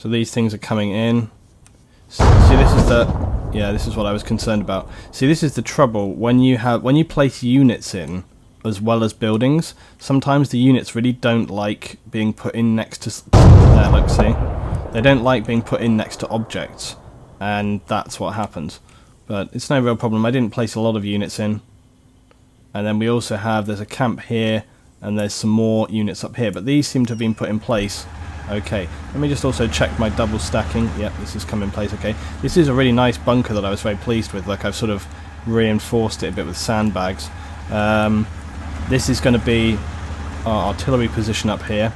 So these things are coming in. See, this is this is what I was concerned about. See, this is the trouble when you place units in as well as buildings. Sometimes the units really don't like being put in next to there. Look, see, they don't like being put in next to objects, and that's what happens. But it's no real problem. I didn't place a lot of units in, and then we also there's a camp here, and there's some more units up here. But these seem to have been put in place. Okay, let me just also check my double stacking. Yep, this has come in place. Okay, this is a really nice bunker that I was very pleased with. Like, I've sort of reinforced it a bit with sandbags. This is going to be our artillery position up here,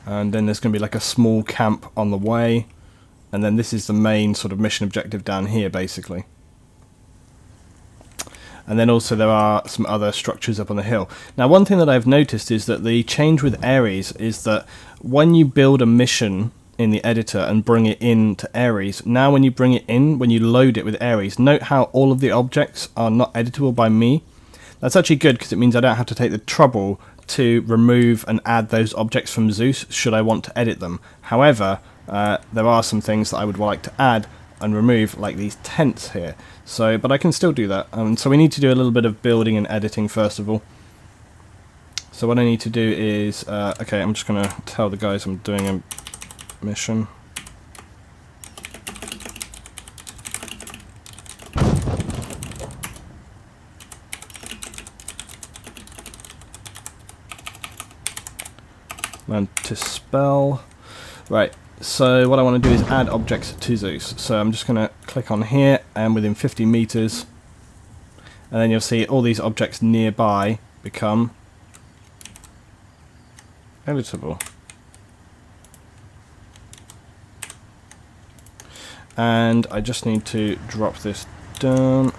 and then there's going to be like a small camp on the way, and then this is the main sort of mission objective down here, basically. And then also there are some other structures up on the hill. Now, one thing that I've noticed is that the change with ARES is that when you build a mission in the editor and bring it into ARES, now when you bring it in, when you load it with ARES, note how all of the objects are not editable by me. That's actually good because it means I don't have to take the trouble to remove and add those objects from ZEUS should I want to edit them. However, there are some things that I would like to add and remove, like these tents here. So, but I can still do that. So we need to do a little bit of building and editing first of all. So what I need to do is, okay, I'm just going to tell the guys I'm doing a mission. Learn to spell. Right. So what I want to do is add objects to ZEUS. So I'm just going to click on here, and within 50 meters, and then you'll see all these objects nearby become editable. And I just need to drop this down.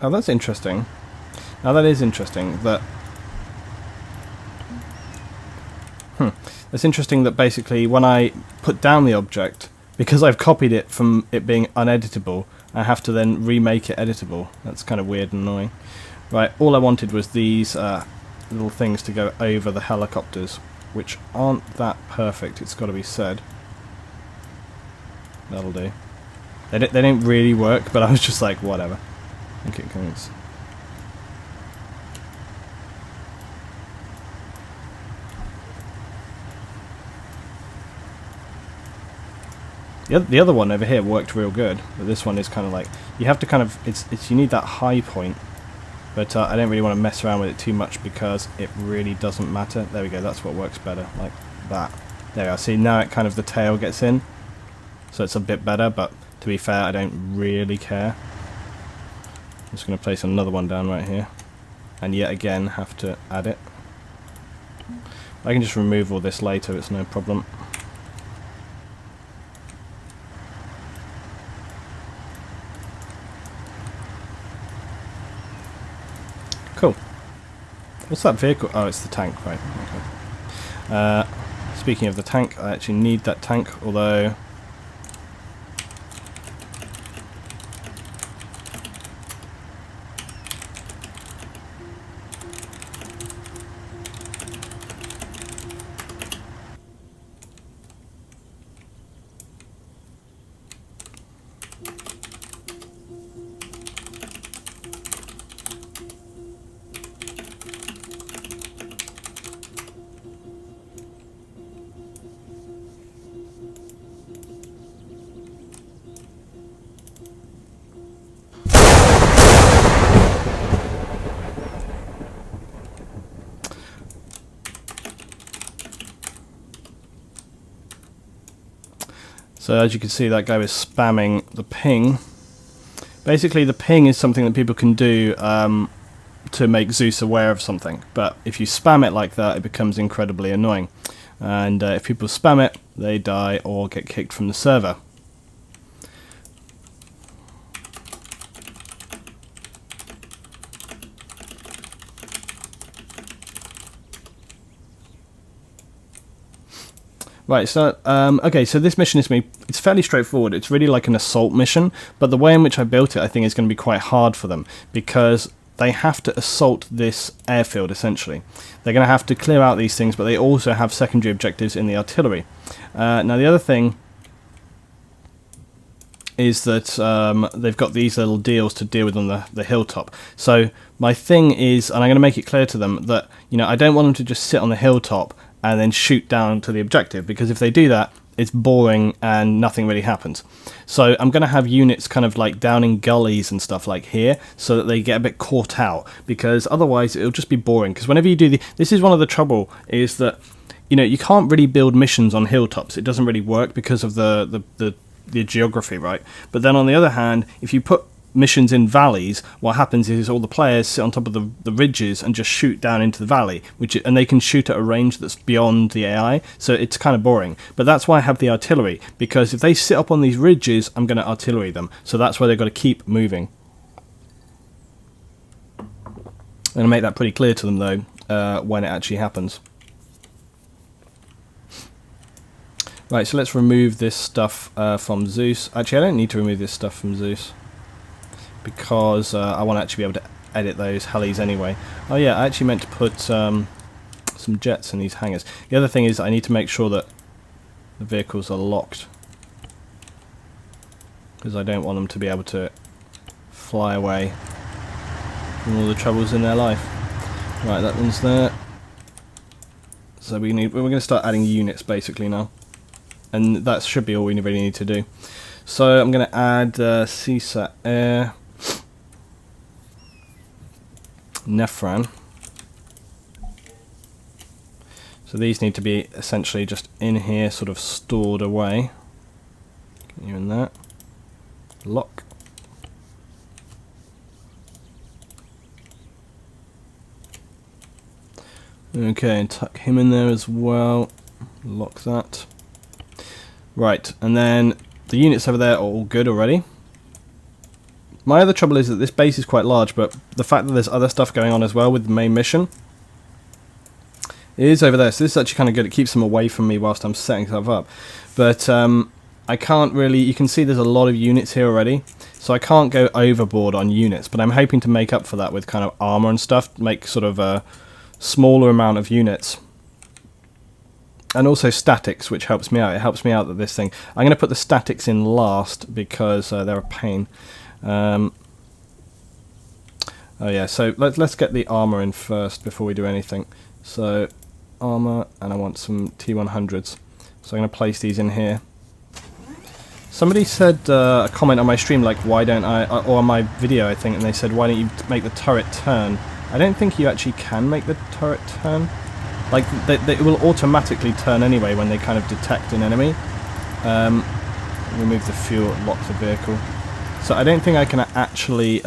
Oh, that's interesting. Now that is interesting that it's interesting that basically when I put down the object, because I've copied it from it being uneditable, I have to then remake it editable. That's kind of weird and annoying. Right, all I wanted was these little things to go over the helicopters, which aren't that perfect, it's got to be said. That'll do. They don't really work, but I was just like, whatever. Okay, comes. The other one over here worked real good, but this one is kind of like, you have to kind of, you need that high point, but I don't really want to mess around with it too much because it really doesn't matter. There we go, that's what works better, like that. There we are, see now it kind of, the tail gets in, so it's a bit better, but to be fair, I don't really care. I'm just going to place another one down right here, and yet again have to add it. I can just remove all this later, it's no problem. Cool. What's that vehicle? Oh, it's the tank, right. Okay. Speaking of the tank, I actually need that tank, although so as you can see, that guy was spamming the ping. Basically, the ping is something that people can do to make ZEUS aware of something. But if you spam it like that, it becomes incredibly annoying. And if people spam it, they die or get kicked from the server. Right, so, okay, so this mission it's fairly straightforward. It's really like an assault mission, but the way in which I built it, I think, is going to be quite hard for them, because they have to assault this airfield, essentially. They're going to have to clear out these things, but they also have secondary objectives in the artillery. Now, the other thing is that they've got these little deals to deal with on the hilltop. So my thing is, and I'm going to make it clear to them that, you know, I don't want them to just sit on the hilltop and then shoot down to the objective, because if they do that, it's boring and nothing really happens. So I'm going to have units kind of like down in gullies and stuff like here, so that they get a bit caught out, because otherwise it'll just be boring. Because whenever you do this is one of the trouble, is that, you know, you can't really build missions on hilltops. It doesn't really work because of the geography, right? But then on the other hand, if you put missions in valleys, what happens is all the players sit on top of the ridges and just shoot down into the valley, and they can shoot at a range that's beyond the AI, so it's kind of boring. But that's why I have the artillery, because if they sit up on these ridges, I'm going to artillery them, so that's why they've got to keep moving. I'm going to make that pretty clear to them, though, when it actually happens. Right, so let's remove this stuff from ZEUS. Actually, I don't need to remove this stuff from ZEUS, because I want to actually be able to edit those helis anyway. Oh yeah, I actually meant to put some jets in these hangars. The other thing is I need to make sure that the vehicles are locked, because I don't want them to be able to fly away from all the troubles in their life. Right, that one's there. So we're going to start adding units basically now. And that should be all we really need to do. So I'm going to add CSAT Air, Nephran. So these need to be essentially just in here, sort of stored away. Get you in that. Lock. Okay, and tuck him in there as well. Lock that. Right, and then the units over there are all good already. My other trouble is that this base is quite large, but the fact that there's other stuff going on as well with the main mission is over there. So this is actually kind of good. It keeps them away from me whilst I'm setting stuff up. But I can't really... You can see there's a lot of units here already, so I can't go overboard on units. But I'm hoping to make up for that with kind of armor and stuff, make sort of a smaller amount of units. And also statics, which helps me out. It helps me out that this thing... I'm going to put the statics in last, because they're a pain. Oh yeah, so let's get the armor in first before we do anything. So, armor, and I want some T100s. So I'm going to place these in here. Somebody said a comment on my stream, like, why don't I... or on my video, I think, and they said, why don't you make the turret turn? I don't think you actually can make the turret turn. Like, it will automatically turn anyway when they kind of detect an enemy. Remove the fuel, lock the vehicle. So I don't think I can actually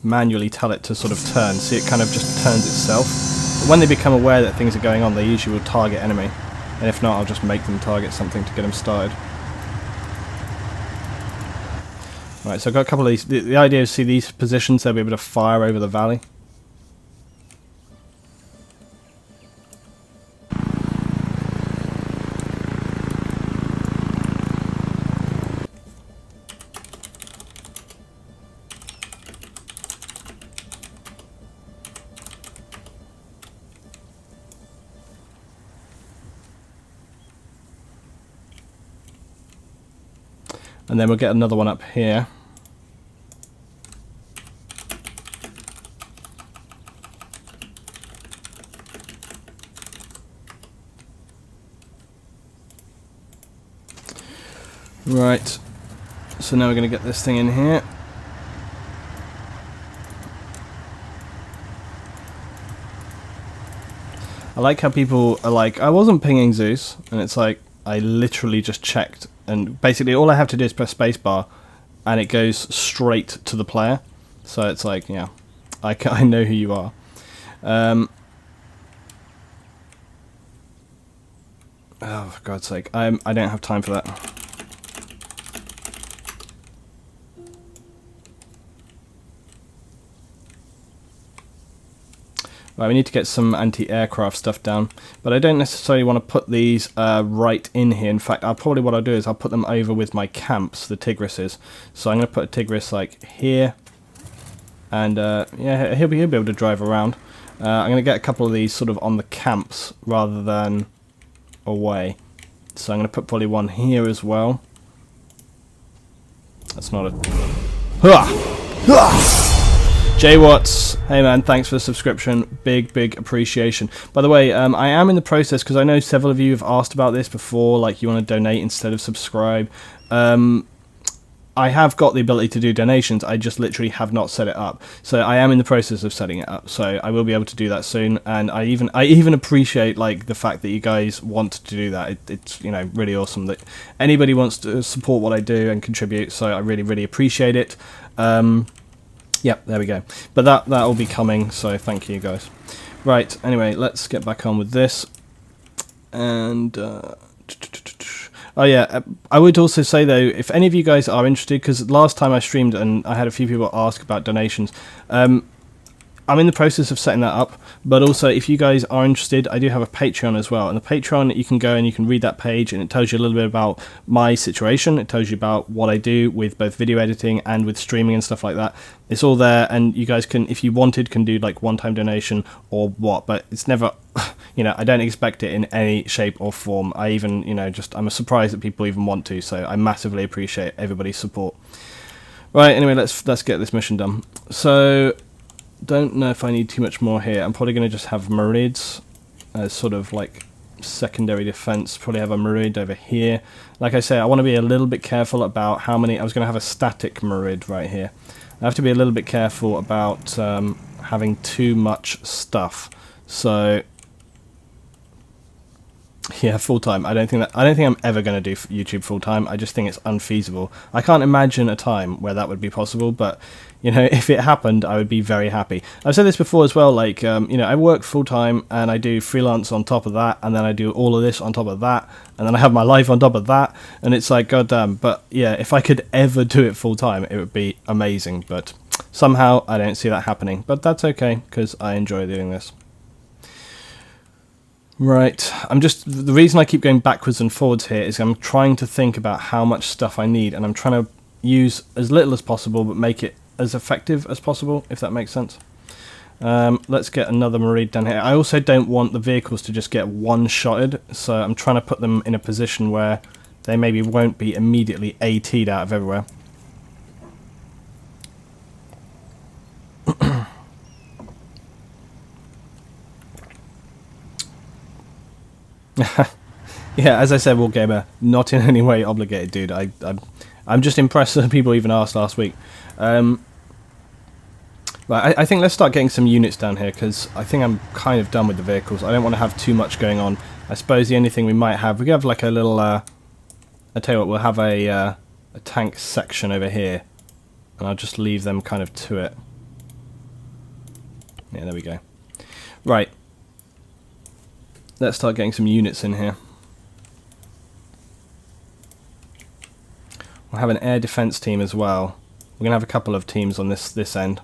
manually tell it to sort of turn. See, it kind of just turns itself. But when they become aware that things are going on, they usually will target enemy. And if not, I'll just make them target something to get them started. Right, so I've got a couple of these. The idea is, see these positions, they'll be able to fire over the valley. And then we'll get another one up here. Right, so now we're going to get this thing in here. I like how people are like, I wasn't pinging ZEUS, and it's like, I literally just checked, and basically all I have to do is press spacebar, and it goes straight to the player. So it's like, yeah, I know who you are. Oh, for God's sake, I don't have time for that. Right, we need to get some anti-aircraft stuff down, but I don't necessarily want to put these right in here. In fact, what I'll do is I'll put them over with my camps, the Tigrises. So I'm going to put a Tigris like here, and yeah, he'll be able to drive around. I'm going to get a couple of these sort of on the camps rather than away. So I'm going to put probably one here as well. That's not a... Jay Watts, hey man, thanks for the subscription. Big appreciation. By the way, I am in the process, because I know several of you have asked about this before, like you want to donate instead of subscribe. I have got the ability to do donations, I just literally have not set it up. So I am in the process of setting it up, so I will be able to do that soon. And I even appreciate like the fact that you guys want to do that. It's, you know, really awesome that anybody wants to support what I do and contribute, so I really appreciate it. Yep, there we go. But that will be coming, so thank you guys. Right, anyway, let's get back on with this. And oh yeah, I would also say though, if any of you guys are interested, because last time I streamed and I had a few people ask about donations, I'm in the process of setting that up, but also if you guys are interested, I do have a Patreon as well, and the Patreon, you can go and you can read that page, and it tells you a little bit about my situation, it tells you about what I do with both video editing and with streaming and stuff like that. It's all there, and you guys can, if you wanted, can do like one-time donation or what, but it's never, you know, I don't expect it in any shape or form. I even, you know, I'm surprised that people even want to, so I massively appreciate everybody's support. Right, anyway, let's get this mission done. So, don't know if I need too much more here. I'm probably going to just have Marids as sort of like secondary defense. Probably have a Marid over here. Like I say, I want to be a little bit careful about how many. I was going to have a static Marid right here. I have to be a little bit careful about having too much stuff. So yeah, full time. I don't think I'm ever going to do YouTube full time. I just think it's unfeasible. I can't imagine a time where that would be possible, but you know, if it happened, I would be very happy. I've said this before as well, like, you know, I work full time and I do freelance on top of that, and then I do all of this on top of that, and then I have my life on top of that, and it's like, goddamn. But yeah, if I could ever do it full time, it would be amazing, but somehow I don't see that happening. But that's okay, because I enjoy doing this. Right, the reason I keep going backwards and forwards here is I'm trying to think about how much stuff I need, and I'm trying to use as little as possible, but make it as effective as possible, if that makes sense. Let's get another Marid down here. I also don't want the vehicles to just get one-shotted, so I'm trying to put them in a position where they maybe won't be immediately AT'd out of everywhere. Yeah, as I said, Wargamer, not in any way obligated, dude. I'm just impressed that people even asked last week. Right, I think let's start getting some units down here, because I think I'm kind of done with the vehicles. I don't want to have too much going on. I suppose the only thing we might have, we could have like a little, I tell you what, we'll have a tank section over here, and I'll just leave them kind of to it. Yeah, there we go. Right. Let's start getting some units in here. We'll have an air defense team as well. We're going to have a couple of teams on this end.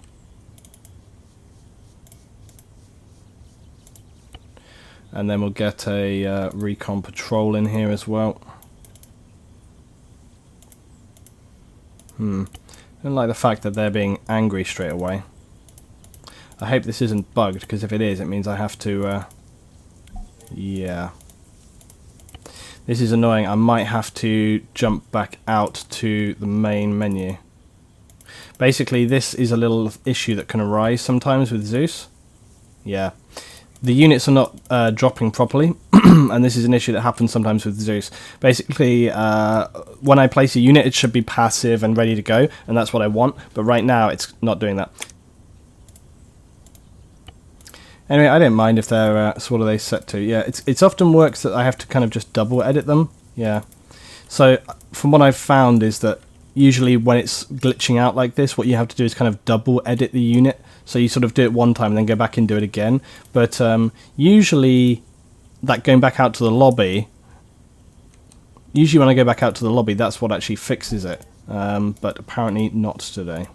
And then we'll get a recon patrol in here as well. I don't like the fact that they're being angry straight away. I hope this isn't bugged, because if it is, it means I have to... yeah. This is annoying. I might have to jump back out to the main menu. Basically, this is a little issue that can arise sometimes with ZEUS. Yeah. The units are not dropping properly, and this is an issue that happens sometimes with ZEUS. Basically, when I place a unit, it should be passive and ready to go, and that's what I want, but right now it's not doing that. Anyway, I don't mind if they're, so what are they set to? Yeah, it's often works that I have to kind of just double edit them. Yeah. So, from what I've found is that usually when it's glitching out like this, what you have to do is kind of double edit the unit. So you sort of do it one time and then go back and do it again. But usually that going back out to the lobby, usually when I go back out to the lobby, that's what actually fixes it. But apparently not today.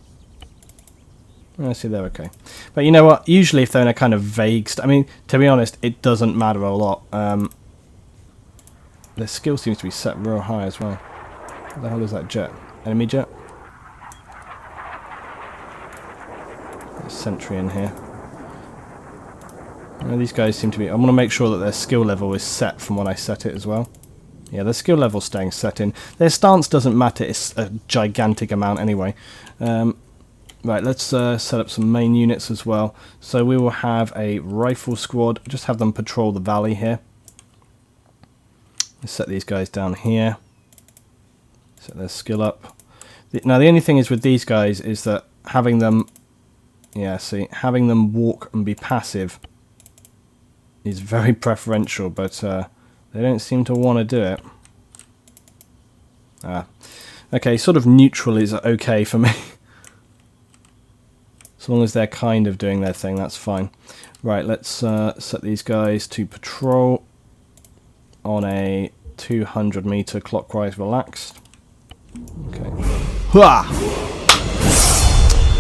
I see they're okay. But you know what? Usually if they're in a kind of vague... I mean, to be honest, it doesn't matter a lot. Their skill seems to be set real high as well. What the hell is that jet? Enemy jet? Sentry in here. These guys seem to be... I want to make sure that their skill level is set from when I set it as well. Yeah, their skill level's staying set in. Their stance doesn't matter, it's a gigantic amount anyway. Right, let's set up some main units as well. So we will have a rifle squad, just have them patrol the valley here. Let's set these guys down here. Set their skill up. Now the only thing is with these guys is that having them... Yeah, see, having them walk and be passive is very preferential, but they don't seem to want to do it. Okay, sort of neutral is okay for me. As long as they're kind of doing their thing, that's fine. Right, let's set these guys to patrol on a 200 meter clockwise relaxed. Okay.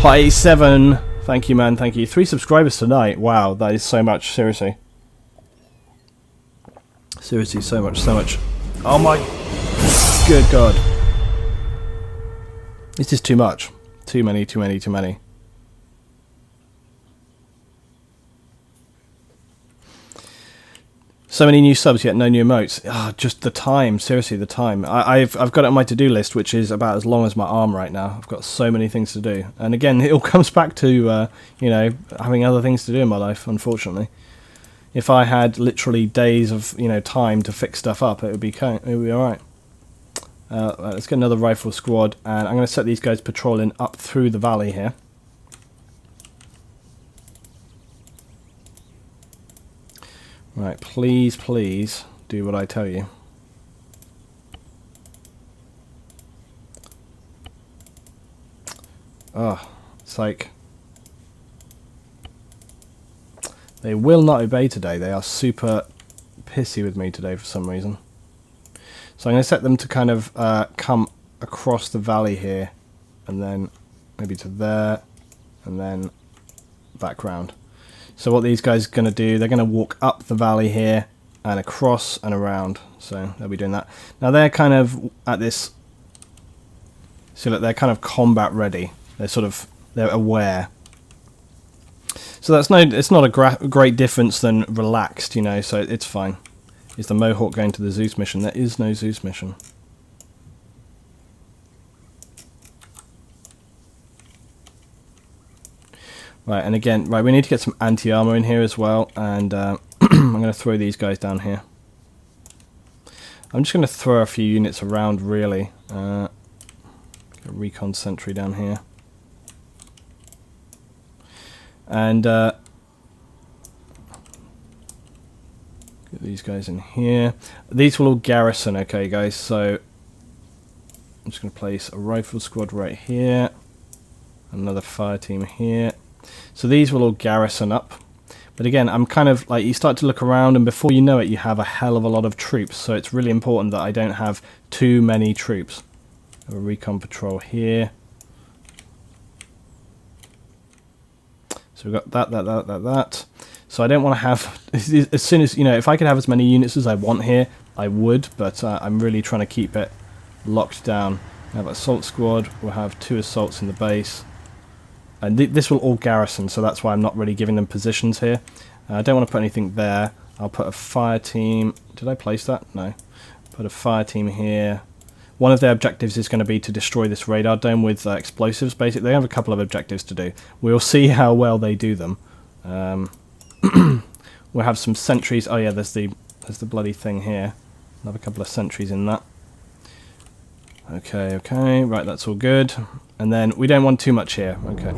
Hi, 7. Thank you, man. Thank you. 3 subscribers tonight. Wow, that is so much. Seriously. Seriously, so much, so much. Oh my... Good God. This is too much. Too many, too many, too many. So many new subs, yet no new emotes. Ah, just the time. Seriously, the time. I've got it on my to-do list, which is about as long as my arm right now. I've got so many things to do. And again, it all comes back to, you know, having other things to do in my life, unfortunately. If I had literally days of, you know, time to fix stuff up, it would be alright. Let's get another rifle squad, and I'm going to set these guys patrolling up through the valley here. Right, please, please do what I tell you. Oh, it's like... They will not obey today. They are super pissy with me today for some reason. So I'm going to set them to kind of come across the valley here, and then maybe to there, and then back round. So what these guys are going to do, they're going to walk up the valley here, and across and around. So they'll be doing that. Now they're kind of at this... So look, they're kind of combat ready. They're aware. So it's not a great difference than relaxed, you know, so it's fine. Is the Mohawk going to the ZEUS mission? There is no ZEUS mission. Right, and again, right, we need to get some anti-armor in here as well, and I'm going to throw these guys down here. I'm just going to throw a few units around, really. Get a recon sentry down here. And get these guys in here. These will all garrison, okay, guys, so I'm just going to place a rifle squad right here. Another fire team here. So these will all garrison up. But again, I'm kind of like, you start to look around, and before you know it, you have a hell of a lot of troops. So it's really important that I don't have too many troops. Have a recon patrol here. So we've got that. So I don't want to have, as soon as, you know, if I could have as many units as I want here, I would, but I'm really trying to keep it locked down. We have an assault squad, we'll have 2 assaults in the base. And this will all garrison, so that's why I'm not really giving them positions here. I don't want to put anything there. I'll put a fire team. Did I place that? No. Put a fire team here. One of their objectives is going to be to destroy this radar dome with explosives, basically. They have a couple of objectives to do. We'll see how well they do them. We'll have some sentries. Oh yeah, there's the bloody thing here. I'll have a couple of sentries in that. Okay, okay, right, that's all good. And then we don't want too much here. Okay.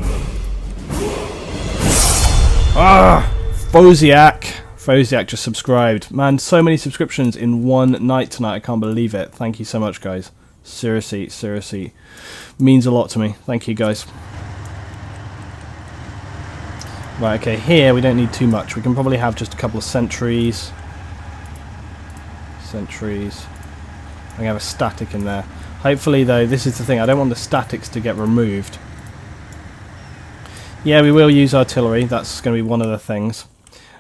Ah, Fosiak just subscribed. Man, so many subscriptions in one night tonight. I can't believe it. Thank you so much, guys. Seriously, seriously, means a lot to me. Thank you, guys. Right, okay, here we don't need too much. We can probably have just a couple of sentries. I'm going to have a static in there. Hopefully, though, this is the thing. I don't want the statics to get removed. Yeah, we will use artillery. That's going to be one of the things.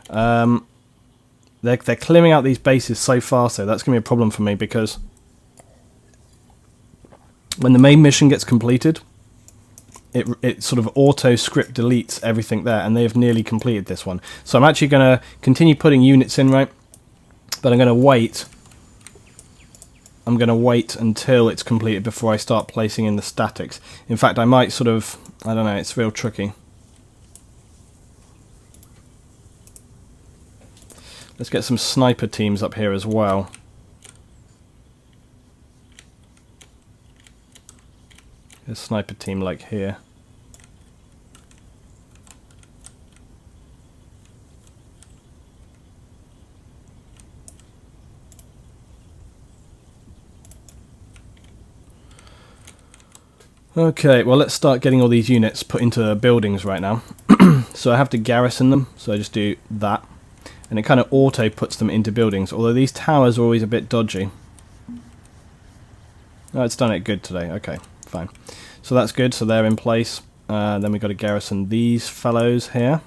They're clearing out these bases so fast, though. That's going to be a problem for me, because when the main mission gets completed, it sort of auto script deletes everything there, and they have nearly completed this one. So I'm actually going to continue putting units in, right? But I'm going to wait. I'm going to wait until it's completed before I start placing in the statics. In fact, I might sort of, I don't know, it's real tricky. Let's get some sniper teams up here as well. A sniper team like here. Okay, well let's start getting all these units put into buildings right now. So I have to garrison them, so I just do that. And it kind of auto puts them into buildings, although these towers are always a bit dodgy. Oh, it's done it good today. Okay, fine. So that's good, so they're in place. Then we've got to garrison these fellows here.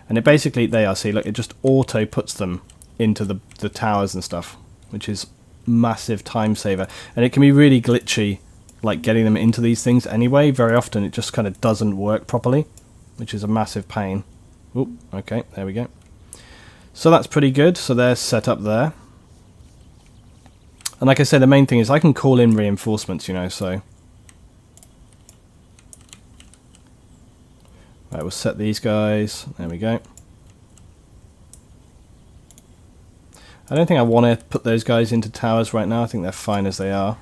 And it basically, they are, see, look, it just auto puts them into the towers and stuff, which is massive time saver. And it can be really glitchy, like getting them into these things anyway. Very often it just kind of doesn't work properly, which is a massive pain. Oop, okay, there we go. So that's pretty good, so they're set up there. And like I said, the main thing is I can call in reinforcements, you know, so... Right, we'll set these guys, there we go. I don't think I want to put those guys into towers right now, I think they're fine as they are.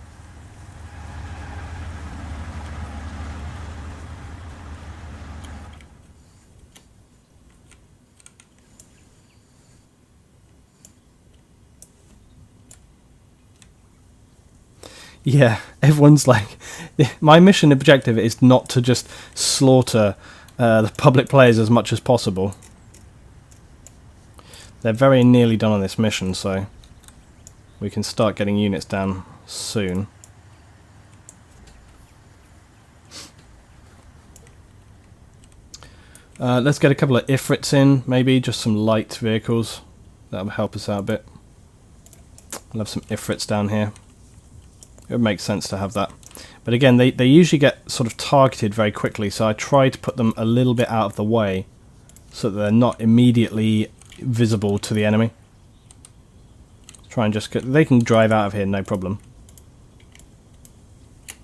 Yeah, everyone's like, my mission objective is not to just slaughter the public players as much as possible. They're very nearly done on this mission, so we can start getting units down soon. Let's get a couple of Ifrits in, maybe, just some light vehicles. That'll help us out a bit. We'll have some Ifrits down here. It would make sense to have that. But again, they usually get sort of targeted very quickly, so I try to put them a little bit out of the way so that they're not immediately visible to the enemy. Try and just they can drive out of here, no problem. Try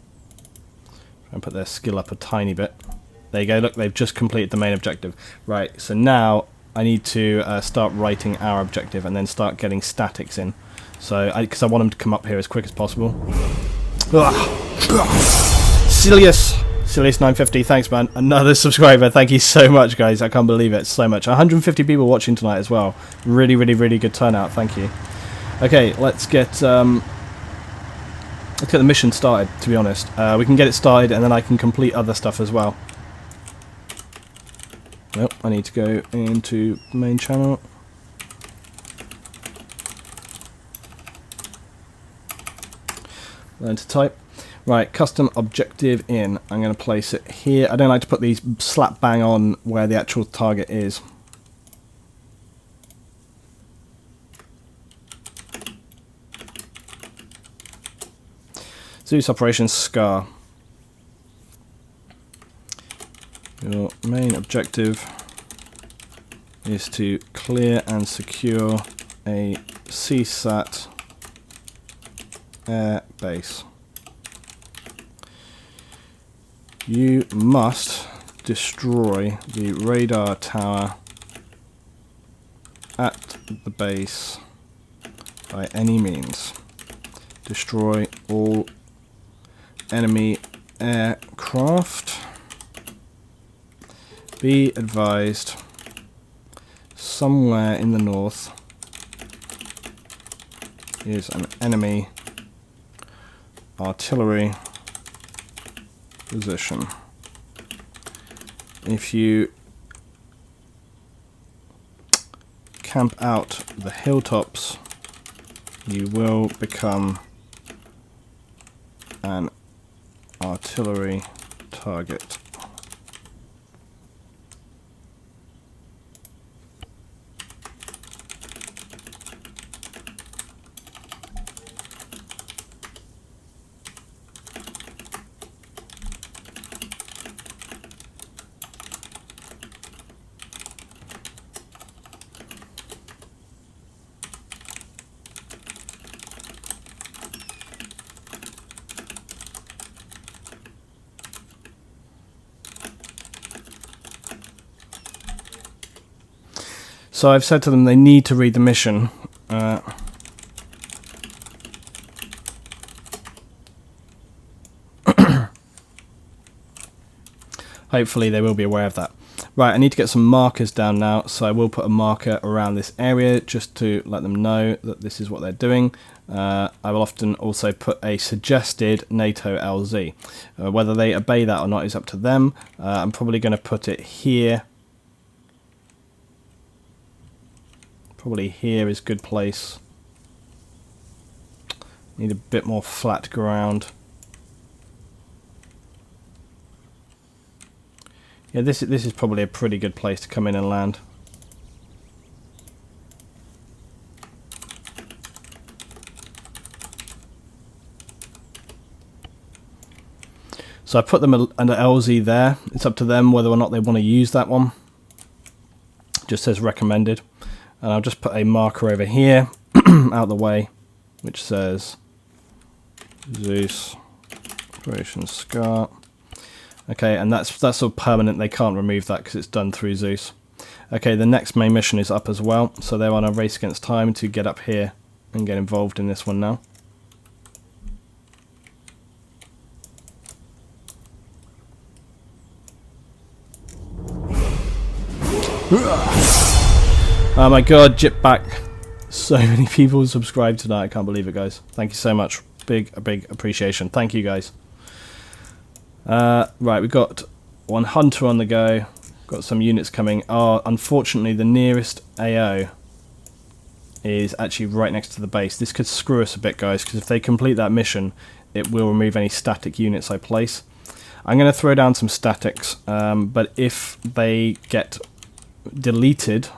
and put their skill up a tiny bit. There you go, look, they've just completed the main objective. Right, so now I need to start writing our objective and then start getting statics in. So, because I want them to come up here as quick as possible. Silius950, thanks man. Another subscriber, thank you so much guys, I can't believe it, so much. 150 people watching tonight as well. Really, really, really good turnout, thank you. Okay, let's get the mission started, to be honest. We can get it started and then I can complete other stuff as well. Nope, I need to go into main channel. Learn to type. Right, custom objective in. I'm going to place it here. I don't like to put these slap bang on where the actual target is. ZEUS Operation Scar. Your main objective is to clear and secure a CSAT air base. You must destroy the radar tower at the base by any means. Destroy all enemy aircraft. Be advised, somewhere in the north is an enemy artillery position. If you camp out the hilltops, you will become an artillery target. So I've said to them they need to read the mission. Hopefully they will be aware of that. Right, I need to get some markers down now, so I will put a marker around this area just to let them know that this is what they're doing. I will often also put a suggested NATO LZ. Whether they obey that or not is up to them. I'm probably going to put it here. Probably here is a good place. Need a bit more flat ground. Yeah, this is probably a pretty good place to come in and land. So I put them under LZ there. It's up to them whether or not they want to use that one. Just says recommended. And I'll just put a marker over here out the way, which says ZEUS Operation SCAR. Okay, and that's all permanent. They can't remove that because it's done through ZEUS. Okay, the next main mission is up as well, so they're on a race against time to get up here and get involved in this one now. Oh my god, Jip back. So many people subscribed tonight. I can't believe it, guys. Thank you so much. Big appreciation. Thank you, guys. Right, we've got one hunter on the go. Got some units coming. Oh, unfortunately, the nearest AO is actually right next to the base. This could screw us a bit, guys, because if they complete that mission, it will remove any static units I place. I'm going to throw down some statics, but if they get deleted,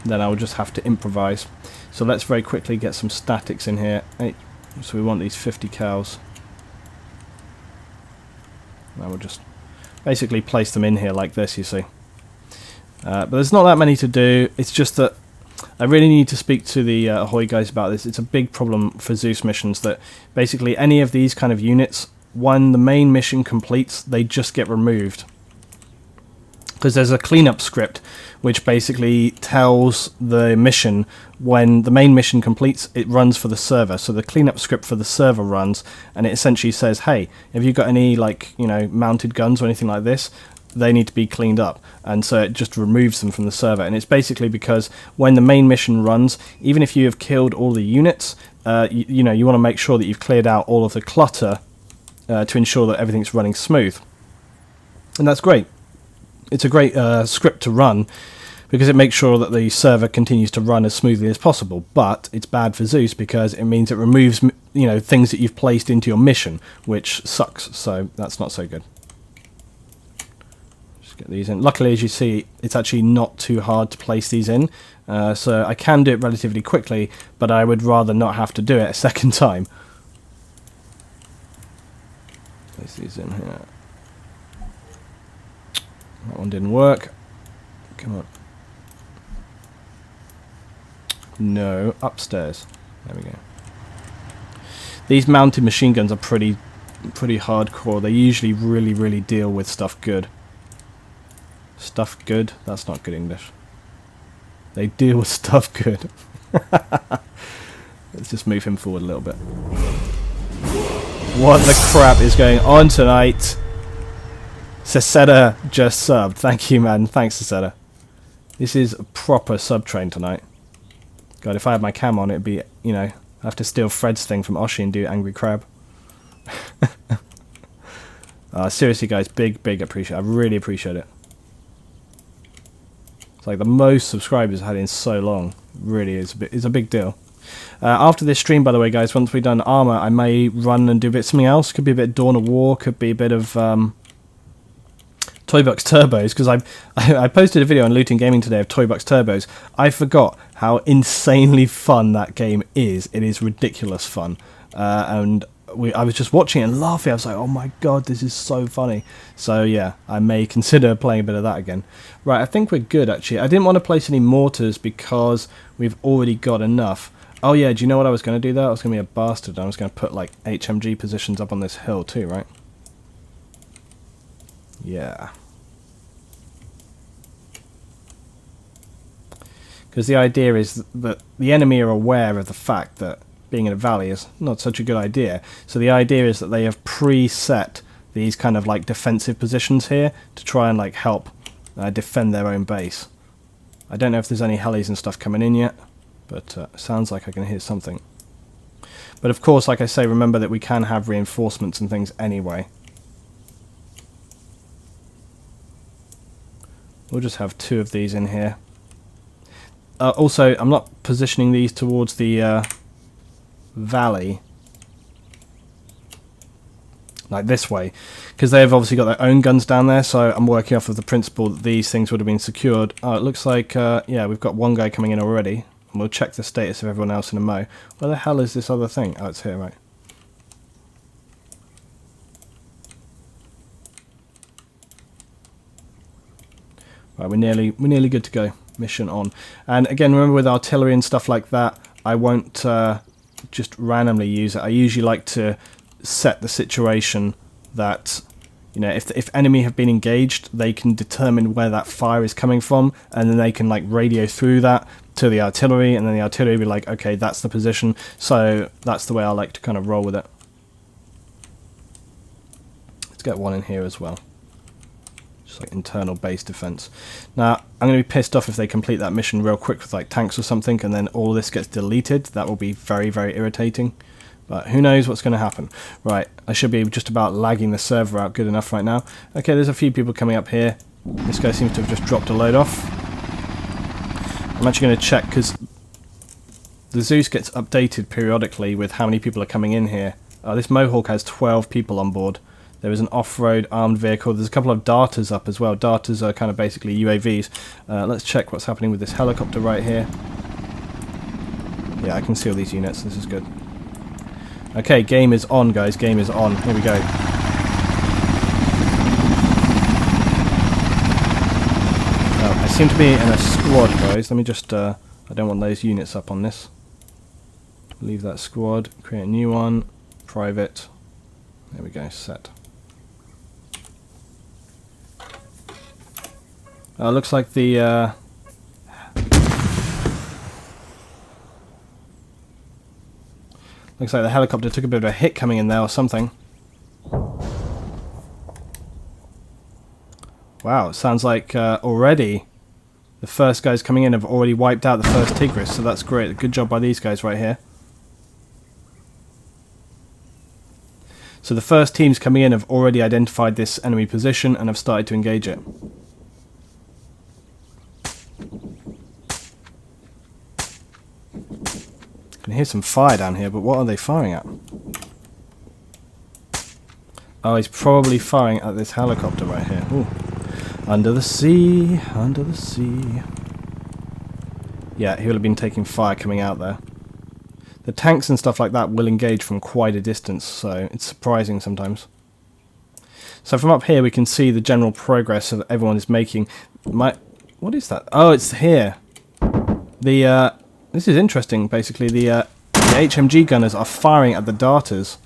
then I will just have to improvise. So let's very quickly get some statics in here. So we want these 50 cows. I will just basically place them in here like this, you see. But there's not that many to do. It's just that I really need to speak to the Ahoy guys about this. It's a big problem for ZEUS missions that basically any of these kind of units, when the main mission completes, they just get removed. Because there's a cleanup script which basically tells the mission when the main mission completes, it runs for the server. So the cleanup script for the server runs, and it essentially says, hey, have you got any, like, you know, mounted guns or anything like this? They need to be cleaned up. And so it just removes them from the server. And it's basically because when the main mission runs, even if you have killed all the units, you know, you want to make sure that you've cleared out all of the clutter to ensure that everything's running smooth. And that's great. It's a great script to run because it makes sure that the server continues to run as smoothly as possible. But it's bad for ZEUS because it means it removes, you know, things that you've placed into your mission, which sucks. So that's not so good. Just get these in. Luckily, as you see, it's actually not too hard to place these in. So I can do it relatively quickly, but I would rather not have to do it a second time. Place these in here. That one didn't work. Come on. No, upstairs. There we go. These mounted machine guns are pretty hardcore. They usually really deal with stuff good. Stuff good? That's not good English. They deal with stuff good. Let's just move him forward a little bit. What the crap is going on tonight? Ceseda just subbed. Thank you, man. Thanks, Ceseda. This is a proper sub train tonight. God, if I had my cam on, it'd be, you know, I have to steal Fred's thing from Oshi and do Angry Crab. Seriously, guys, big appreciate. I really appreciate it. It's like the most subscribers I've had in so long. Really is a big deal. After this stream, by the way, guys, once we've done Arma, I may run and do a bit something else. Could be a bit of Dawn of War. Could be a bit of Toybox Turbos, because I posted a video on Looting Gaming today of Toybox Turbos. I forgot how insanely fun that game is. It is ridiculous fun, and I was just watching it and laughing. I was like, oh my god, this is so funny. So yeah, I may consider playing a bit of that again. Right, I think we're good actually. I didn't want to place any mortars because we've already got enough. Oh yeah, do you know what I was going to do there? I was going to be a bastard. I was going to put like HMG positions up on this hill too, right? Yeah. Because the idea is that the enemy are aware of the fact that being in a valley is not such a good idea. So the idea is that they have preset these kind of like defensive positions here to try and like help defend their own base. I don't know if there's any helis and stuff coming in yet, but sounds like I can hear something. But of course, like I say, remember that we can have reinforcements and things anyway. We'll just have 2 of these in here. Also, I'm not positioning these towards the valley, like this way, because they've obviously got their own guns down there, so I'm working off of the principle that these things would have been secured. Oh, it looks like, yeah, we've got one guy coming in already, and we'll check the status of everyone else in a mo. Where the hell is this other thing? Oh, it's here, right. Right, we're nearly good to go. Mission on. And again, remember with artillery and stuff like that, I won't just randomly use it. I usually like to set the situation that, you know, if enemy have been engaged, they can determine where that fire is coming from, and then they can like radio through that to the artillery, and then the artillery will be like, okay, that's the position. So that's the way I like to kind of roll with it. Let's get one in here as well. Just like internal base defense. Now, I'm going to be pissed off if they complete that mission real quick with like tanks or something, and then all this gets deleted. That will be very, very irritating. But who knows what's going to happen. Right, I should be just about lagging the server out good enough right now. Okay, there's a few people coming up here. This guy seems to have just dropped a load off. I'm actually going to check, because the ZEUS gets updated periodically with how many people are coming in here. This Mohawk has 12 people on board. There is an off-road armed vehicle. There's a couple of darters up as well. Darters are kind of basically UAVs. Let's check what's happening with this helicopter right here. Yeah, I can see all these units. This is good. Okay, game is on, guys. Game is on. Here we go. I seem to be in a squad, guys. Let me just... I don't want those units up on this. Leave that squad. Create a new one. Private. There we go. Set. Looks like the... looks like the helicopter took a bit of a hit coming in there or something. Wow, it sounds like already the first guys coming in have already wiped out the first Tigris, so that's great. Good job by these guys right here. So the first teams coming in have already identified this enemy position and have started to engage it. I can hear some fire down here, but what are they firing at? Oh, he's probably firing at this helicopter right here. Ooh. Under the sea, under the sea. Yeah, he will have been taking fire coming out there. The tanks and stuff like that will engage from quite a distance, so it's surprising sometimes. So from up here we can see the general progress that everyone is making. What is that? Oh, it's here. This is interesting, basically. The HMG gunners are firing at the darters.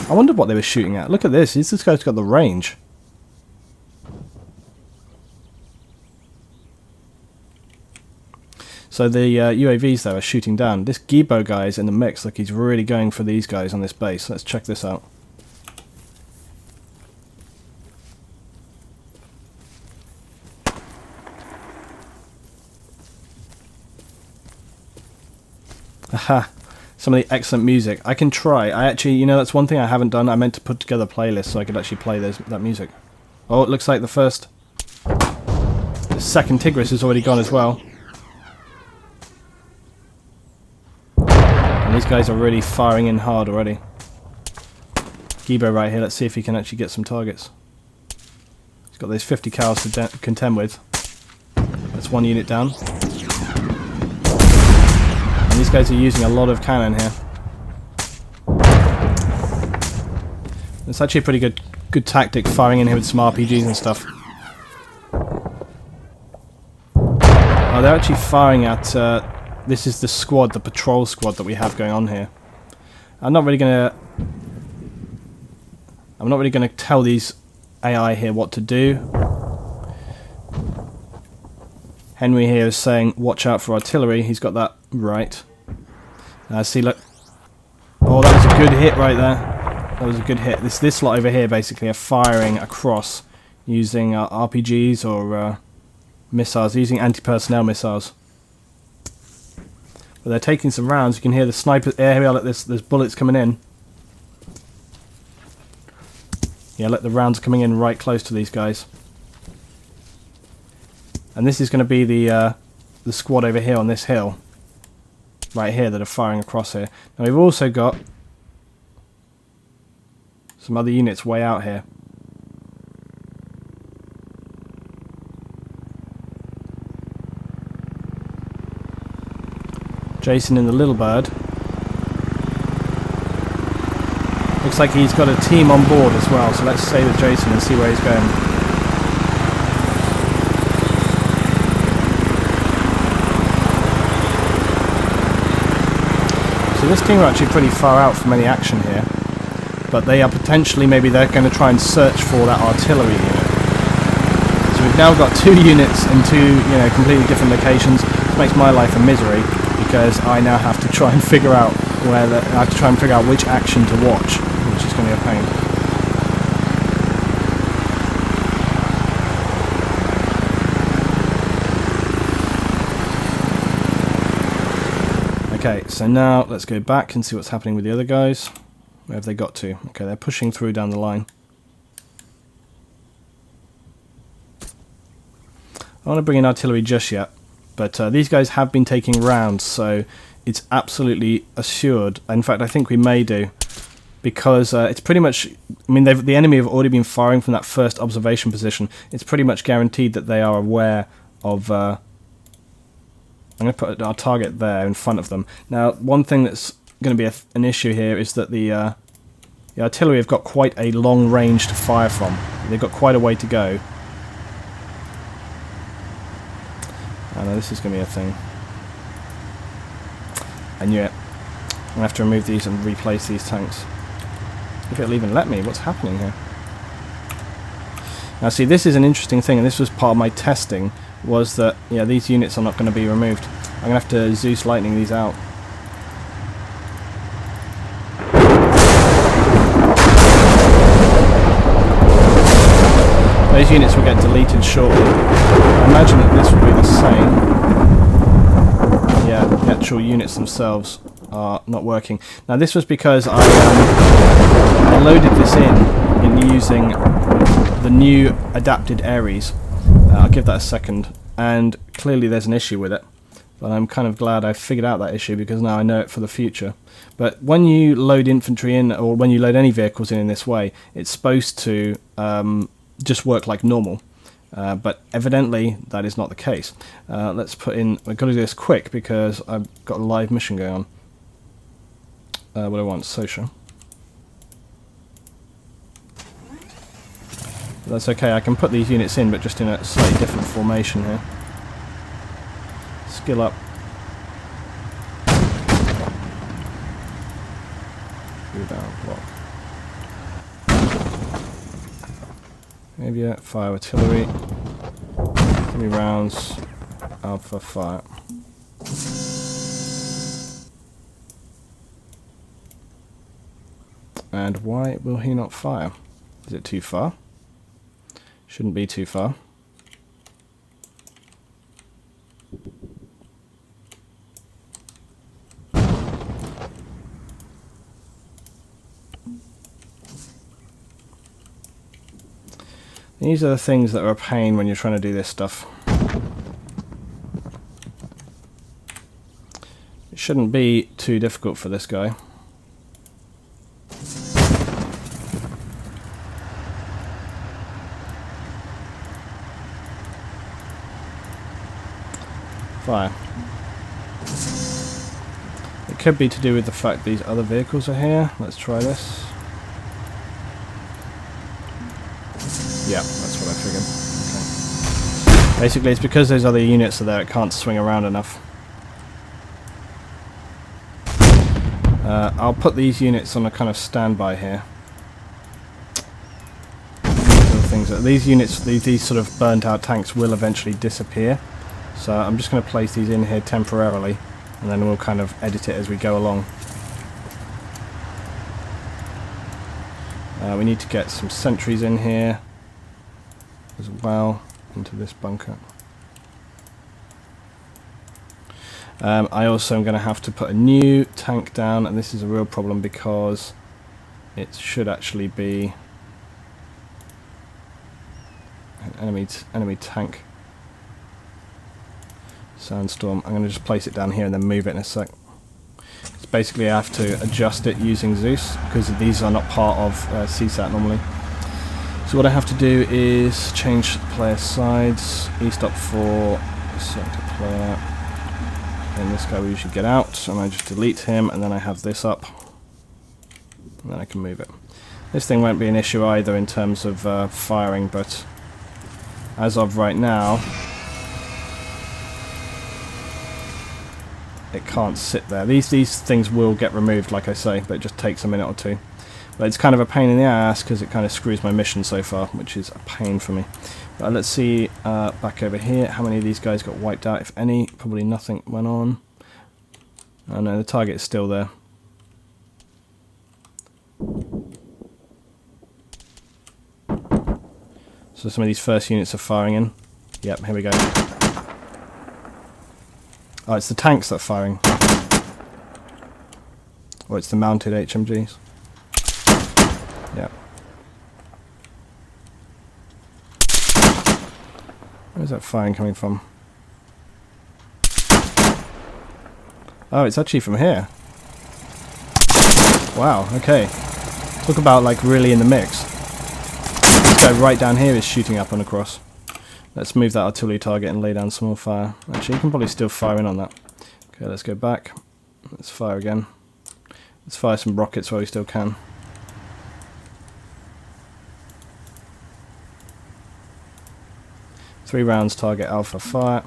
I wondered what they were shooting at. Look at this. This guy's got the range. So the UAVs there are shooting down. This Gibo guy is in the mix. Like, he's really going for these guys on this base. Let's check this out. Aha, some of the excellent music. I can try. I actually, you know, that's one thing I haven't done. I meant to put together playlists so I could actually play that music. Oh, it looks like the second Tigris is already gone as well. And these guys are really firing in hard already. Gibo right here. Let's see if he can actually get some targets. He's got those 50 cals to contend with. That's one unit down. And these guys are using a lot of cannon here. It's actually a pretty good tactic, firing in here with some RPGs and stuff. Oh, they're actually firing at... this is the squad, the patrol squad that we have going on here. I'm not really gonna tell these AI here what to do. Henry here is saying, watch out for artillery. He's got that right. See, look. Oh, that was a good hit right there. That was a good hit. This lot over here basically are firing across using RPGs or missiles, using anti-personnel missiles. But they're taking some rounds. You can hear the snipers. Here we are. Look, there's bullets coming in. Yeah, look, the rounds are coming in right close to these guys. And this is going to be the squad over here on this hill. Right here that are firing across here. Now we've also got some other units way out here. Jason in the Little Bird. Looks like he's got a team on board as well, so let's stay with Jason and see where he's going. So this team are actually pretty far out from any action here, but they are potentially, maybe they're going to try and search for that artillery unit. So we've now got 2 units in 2, completely different locations. This makes my life a misery because I now have to try and figure out which action to watch, which is going to be a pain. Okay, so now let's go back and see what's happening with the other guys. Where have they got to? Okay, they're pushing through down the line. I want to bring in artillery just yet, but these guys have been taking rounds, so it's absolutely assured. In fact, I think we may do, because it's pretty much, I mean, the enemy have already been firing from that first observation position. It's pretty much guaranteed that they are aware of... I'm going to put our target there in front of them. Now, one thing that's going to be an issue here is that the artillery have got quite a long range to fire from. They've got quite a way to go. I know this is going to be a thing. And yeah, I'm going to have to remove these and replace these tanks. If it'll even let me, what's happening here? Now see, this is an interesting thing, and this was part of my testing, was that, yeah, these units are not going to be removed. I'm going to have to ZEUS lightning these out. Those units will get deleted shortly. I imagine that this will be the same. Yeah, the actual units themselves are not working. Now this was because I loaded this in using the new adapted ARES. I'll give that a second, and clearly there's an issue with it, but I'm kind of glad I figured out that issue because now I know it for the future. But when you load infantry in, or when you load any vehicles in this way, it's supposed to just work like normal, but evidently that is not the case. Let's put in, I've got to do this quick because I've got a live mission going on. What do I want? Social. That's okay, I can put these units in, but just in a slightly different formation here. Skill up. Go down, block. Maybe fire artillery. 3 rounds. Alpha fire. And why will he not fire? Is it too far? Shouldn't be too far. These are the things that are a pain when you're trying to do this stuff. It shouldn't be too difficult for this guy. Fire. It could be to do with the fact these other vehicles are here. Let's try this. Yeah, that's what I figured. Okay. Basically, it's because those other units are there, it can't swing around enough. I'll put these units on a kind of standby here. These units, these sort of burnt out tanks will eventually disappear. So I'm just going to place these in here temporarily, and then we'll kind of edit it as we go along. We need to get some sentries in here as well, into this bunker. I also am going to have to put a new tank down, and this is a real problem because it should actually be an enemy tank. Sandstorm. I'm going to just place it down here and then move it in a sec. So basically I have to adjust it using ZEUS because these are not part of CSAT normally. So what I have to do is change player sides, E-stop 4, select a player, and this guy will usually get out, and I just delete him, and then I have this up, and then I can move it. This thing won't be an issue either in terms of firing, but as of right now, it can't sit there. These things will get removed, like I say, but it just takes a minute or two. But it's kind of a pain in the ass because it kind of screws my mission so far, which is a pain for me. But let's see back over here how many of these guys got wiped out, if any. Probably nothing went on. Oh no, the target is still there. So some of these first units are firing in. Yep, here we go. Oh, it's the tanks that are firing. Or it's the mounted HMGs. Yeah. Where's that firing coming from? Oh, it's actually from here. Wow, okay. Talk about like really in the mix. This guy right down here is shooting up and across. Let's move that artillery target and lay down some more fire. Actually, you can probably still fire in on that. Okay, let's go back. Let's fire again. Let's fire some rockets while we still can. Three rounds, target alpha, fire.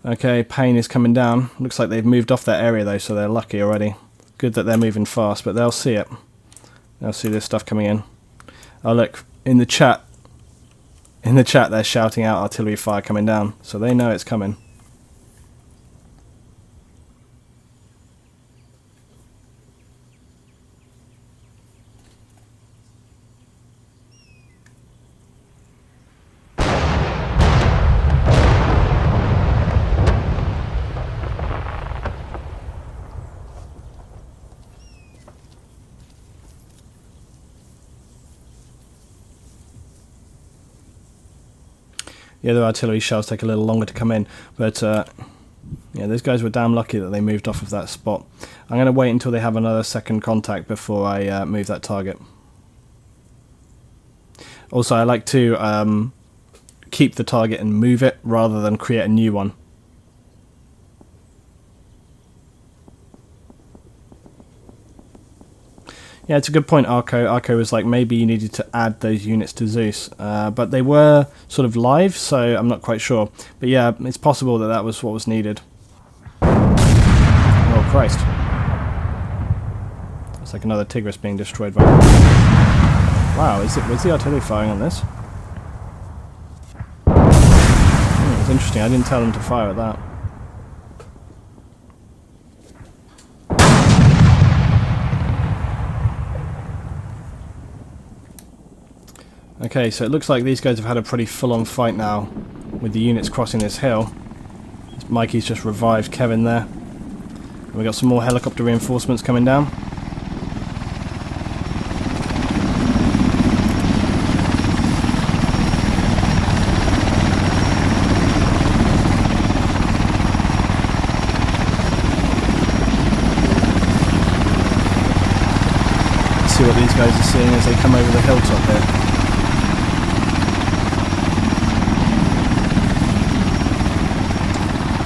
Okay, pain is coming down. Looks like they've moved off that area though, so they're lucky already. Good that they're moving fast, but they'll see it. They'll see this stuff coming in. Oh look, in the chat they're shouting out artillery fire coming down, so they know it's coming. The other artillery shells take a little longer to come in, but yeah, those guys were damn lucky that they moved off of that spot. I'm going to wait until they have another second contact before I move that target. Also, I like to keep the target and move it rather than create a new one. Yeah, it's a good point, Arco. Arco was like, maybe you needed to add those units to ZEUS. But they were sort of live, so I'm not quite sure. But yeah, it's possible that that was what was needed. Oh, Christ. It's like another Tigris being destroyed by... Wow, was the artillery firing on this? It's interesting, I didn't tell them to fire at that. Okay, so it looks like these guys have had a pretty full-on fight now with the units crossing this hill. Mikey's just revived Kevin there. And we got some more helicopter reinforcements coming down. Let's see what these guys are seeing as they come over the hilltop here.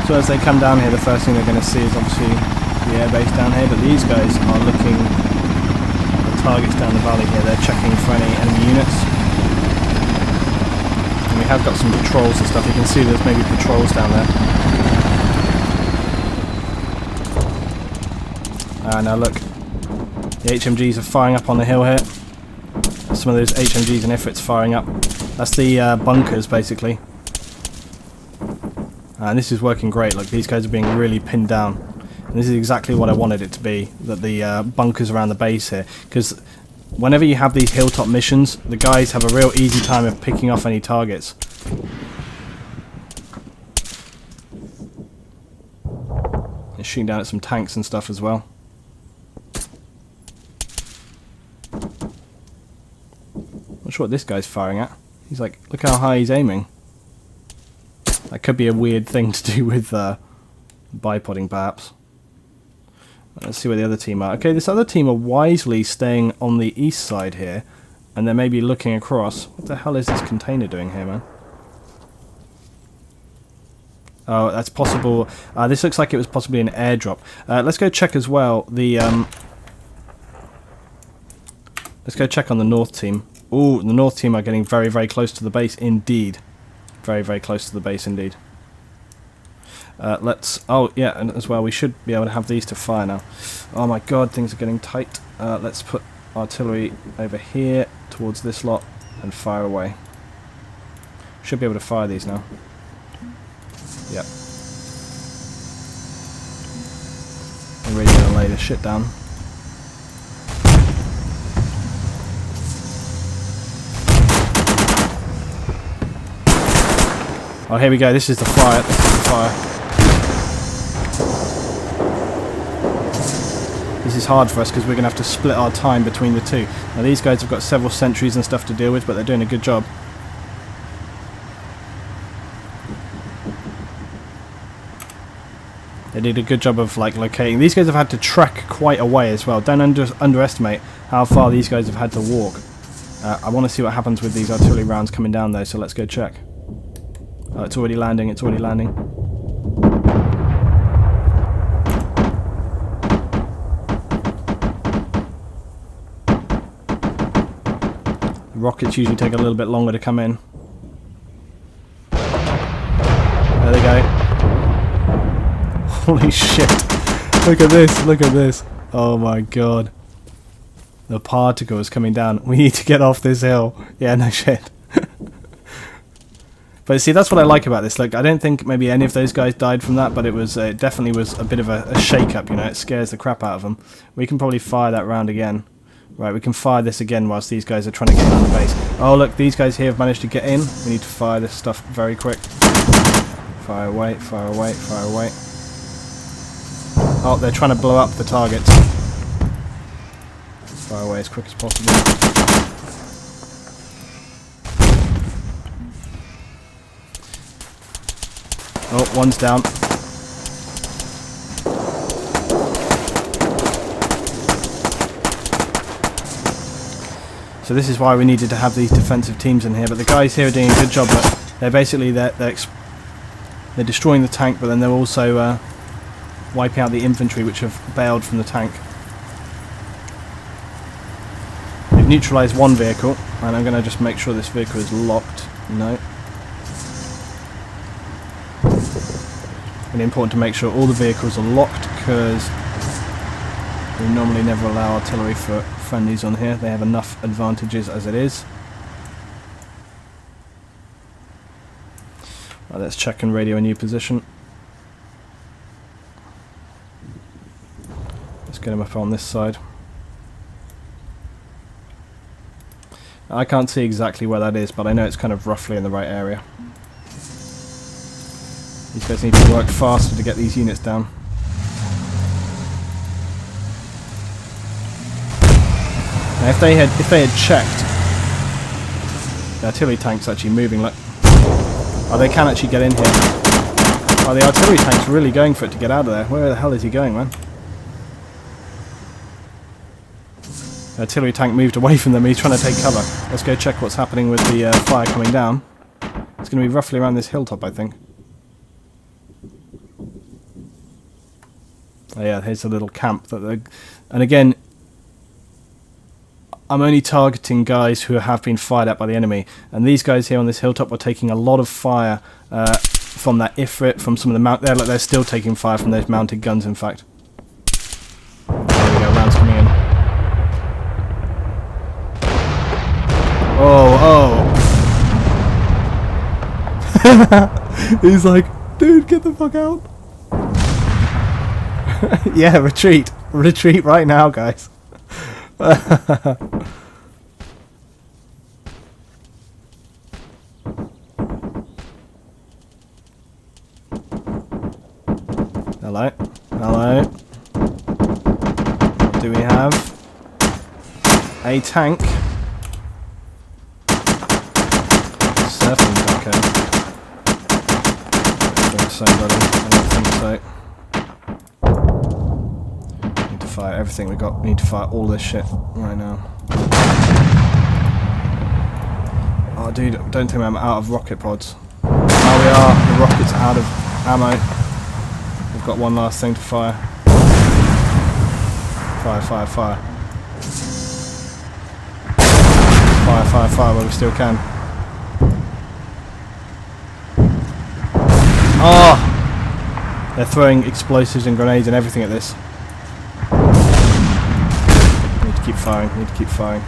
So as they come down here, the first thing they're going to see is obviously the airbase down here, but these guys are looking at the targets down the valley here. They're checking for any enemy units. And we have got some patrols and stuff. You can see there's maybe patrols down there. Ah, now look. The HMGs are firing up on the hill here. Some of those HMGs and Ifrits firing up. That's the bunkers, basically. And this is working great. Look, these guys are being really pinned down. And this is exactly what I wanted it to be. That the bunkers around the base here. Because whenever you have these hilltop missions, the guys have a real easy time of picking off any targets. They're shooting down at some tanks and stuff as well. Not sure what this guy's firing at. He's like, look how high he's aiming. That could be a weird thing to do with bipodding, perhaps. Let's see where the other team are. Okay, this other team are wisely staying on the east side here, and they're maybe looking across. What the hell is this container doing here, man? Oh, that's possible. This looks like it was possibly an airdrop. Let's go check as well. Let's go check on the north team. Ooh, the north team are getting very, very close to the base indeed. Very, very close to the base indeed. Oh, yeah, and as well, we should be able to have these to fire now. Oh my god, things are getting tight. Let's put artillery over here towards this lot and fire away. Should be able to fire these now. Yep. I'm really going to lay this shit down. Oh, here we go. This is the fire. This is the fire. This is hard for us because we're going to have to split our time between the two. Now, these guys have got several sentries and stuff to deal with, but they're doing a good job. They did a good job of like locating. These guys have had to trek quite a way as well. Don't underestimate how far these guys have had to walk. I want to see what happens with these artillery rounds coming down though, so let's go check. Oh, it's already landing, it's already landing. The rockets usually take a little bit longer to come in. There they go. Holy shit. Look at this, look at this. Oh my god. The particle is coming down. We need to get off this hill. Yeah, no shit. But see, that's what I like about this. Like, I don't think maybe any of those guys died from that, but it was definitely was a bit of a shake-up, you know. It scares the crap out of them. We can probably fire that round again. Right, we can fire this again whilst these guys are trying to get down the base. Oh, look, these guys here have managed to get in. We need to fire this stuff very quick. Fire away, fire away, fire away. Oh, they're trying to blow up the targets. Fire away as quick as possible. Oh, one's down. So this is why we needed to have these defensive teams in here. But the guys here are doing a good job. But they're basically they're destroying the tank, but then they're also wiping out the infantry which have bailed from the tank. We've neutralised one vehicle, and I'm going to just make sure this vehicle is locked. No. Really important to make sure all the vehicles are locked, because we normally never allow artillery for friendlies on here. They have enough advantages as it is. Right, let's check and radio a new position. Let's get him up on this side. I can't see exactly where that is, but I know it's kind of roughly in the right area. These guys need to work faster to get these units down. Now if they had checked, the artillery tank's actually moving. Like, oh, they can actually get in here. Oh, the artillery tank's really going for it to get out of there. Where the hell is he going, man? The artillery tank moved away from them. He's trying to take cover. Let's go check what's happening with the fire coming down. It's going to be roughly around this hilltop, I think. Oh yeah, here's a little camp that and again, I'm only targeting guys who have been fired at by the enemy. And these guys here on this hilltop are taking a lot of fire from that Ifrit, from some of the mount. They're still taking fire from those mounted guns, in fact. There we go, rounds coming in. Oh. He's like, dude, get the fuck out. Yeah, retreat. Retreat right now, guys. Hello. Hello. What do we have? A tank. Surfing tank. I don't think so, buddy. I don't think so. Need to fire everything we got. We need to fire all this shit right now. Oh, dude, don't tell me I'm out of rocket pods. Oh, we are. The rockets are out of ammo. We've got one last thing to fire. Fire, fire, fire. Fire, fire, fire while we still can. Oh! They're throwing explosives and grenades and everything at this. Need to keep firing, need to keep firing.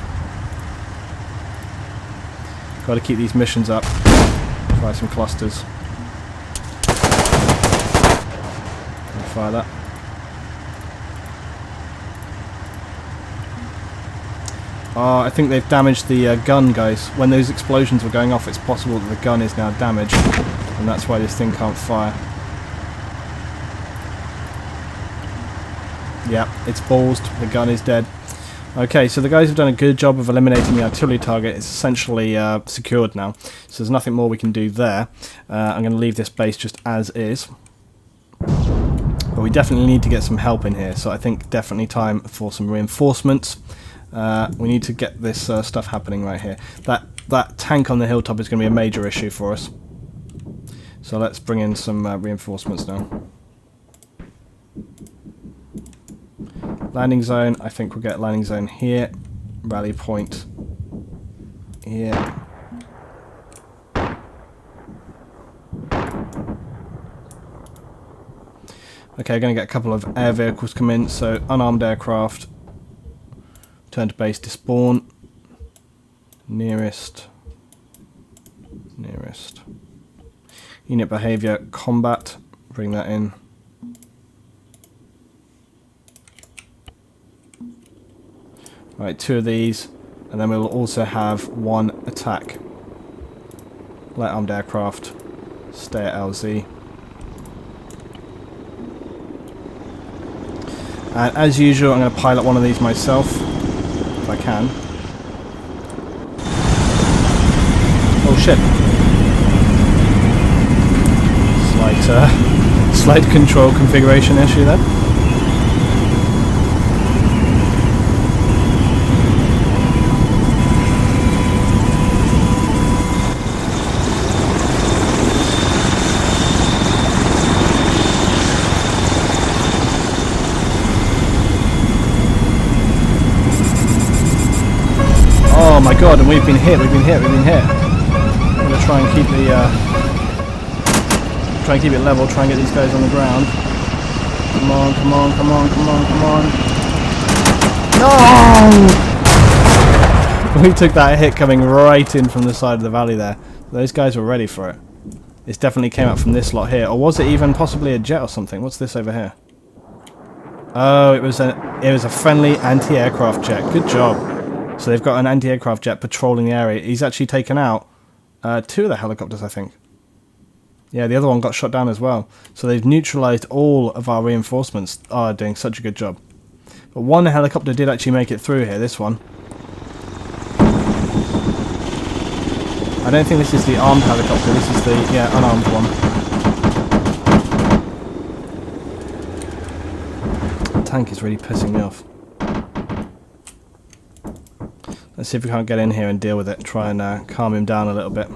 Got to keep these missions up. Fire some clusters. Fire that. Oh, I think they've damaged the gun, guys. When those explosions were going off, it's possible that the gun is now damaged, and that's why this thing can't fire. Yeah, it's ballsed. The gun is dead. Okay, so the guys have done a good job of eliminating the artillery target. It's essentially secured now, so there's nothing more we can do there. I'm going to leave this base just as is. But we definitely need to get some help in here, so I think definitely time for some reinforcements. We need to get this stuff happening right here. That tank on the hilltop is going to be a major issue for us. So let's bring in some reinforcements now. Landing zone, I think we'll get landing zone here. Rally point here. Okay, going to get a couple of air vehicles come in, so unarmed aircraft. Turn to base, despawn. Nearest. Unit behavior, combat. Bring that in. Right, 2 of these, and then we'll also have 1 attack. Light armed aircraft. Stay at LZ. And as usual, I'm going to pilot one of these myself, if I can. Oh shit! Slight control configuration issue there. Oh my god, and we've been hit. I'm gonna try and keep it level, try and get these guys on the ground. Come on. No! We took that hit coming right in from the side of the valley there. Those guys were ready for it. This definitely came up from this lot here. Or was it even possibly a jet or something? What's this over here? Oh, it was a friendly anti-aircraft jet. Good job. So they've got an anti-aircraft jet patrolling the area. He's actually taken out 2 of the helicopters, I think. Yeah, the other one got shot down as well. So they've neutralised all of our reinforcements. Oh, doing such a good job. But 1 helicopter did actually make it through here, this one. I don't think this is the armed helicopter. This is the, unarmed one. The tank is really pissing me off. Let's see if we can't get in here and deal with it. Try and calm him down a little bit.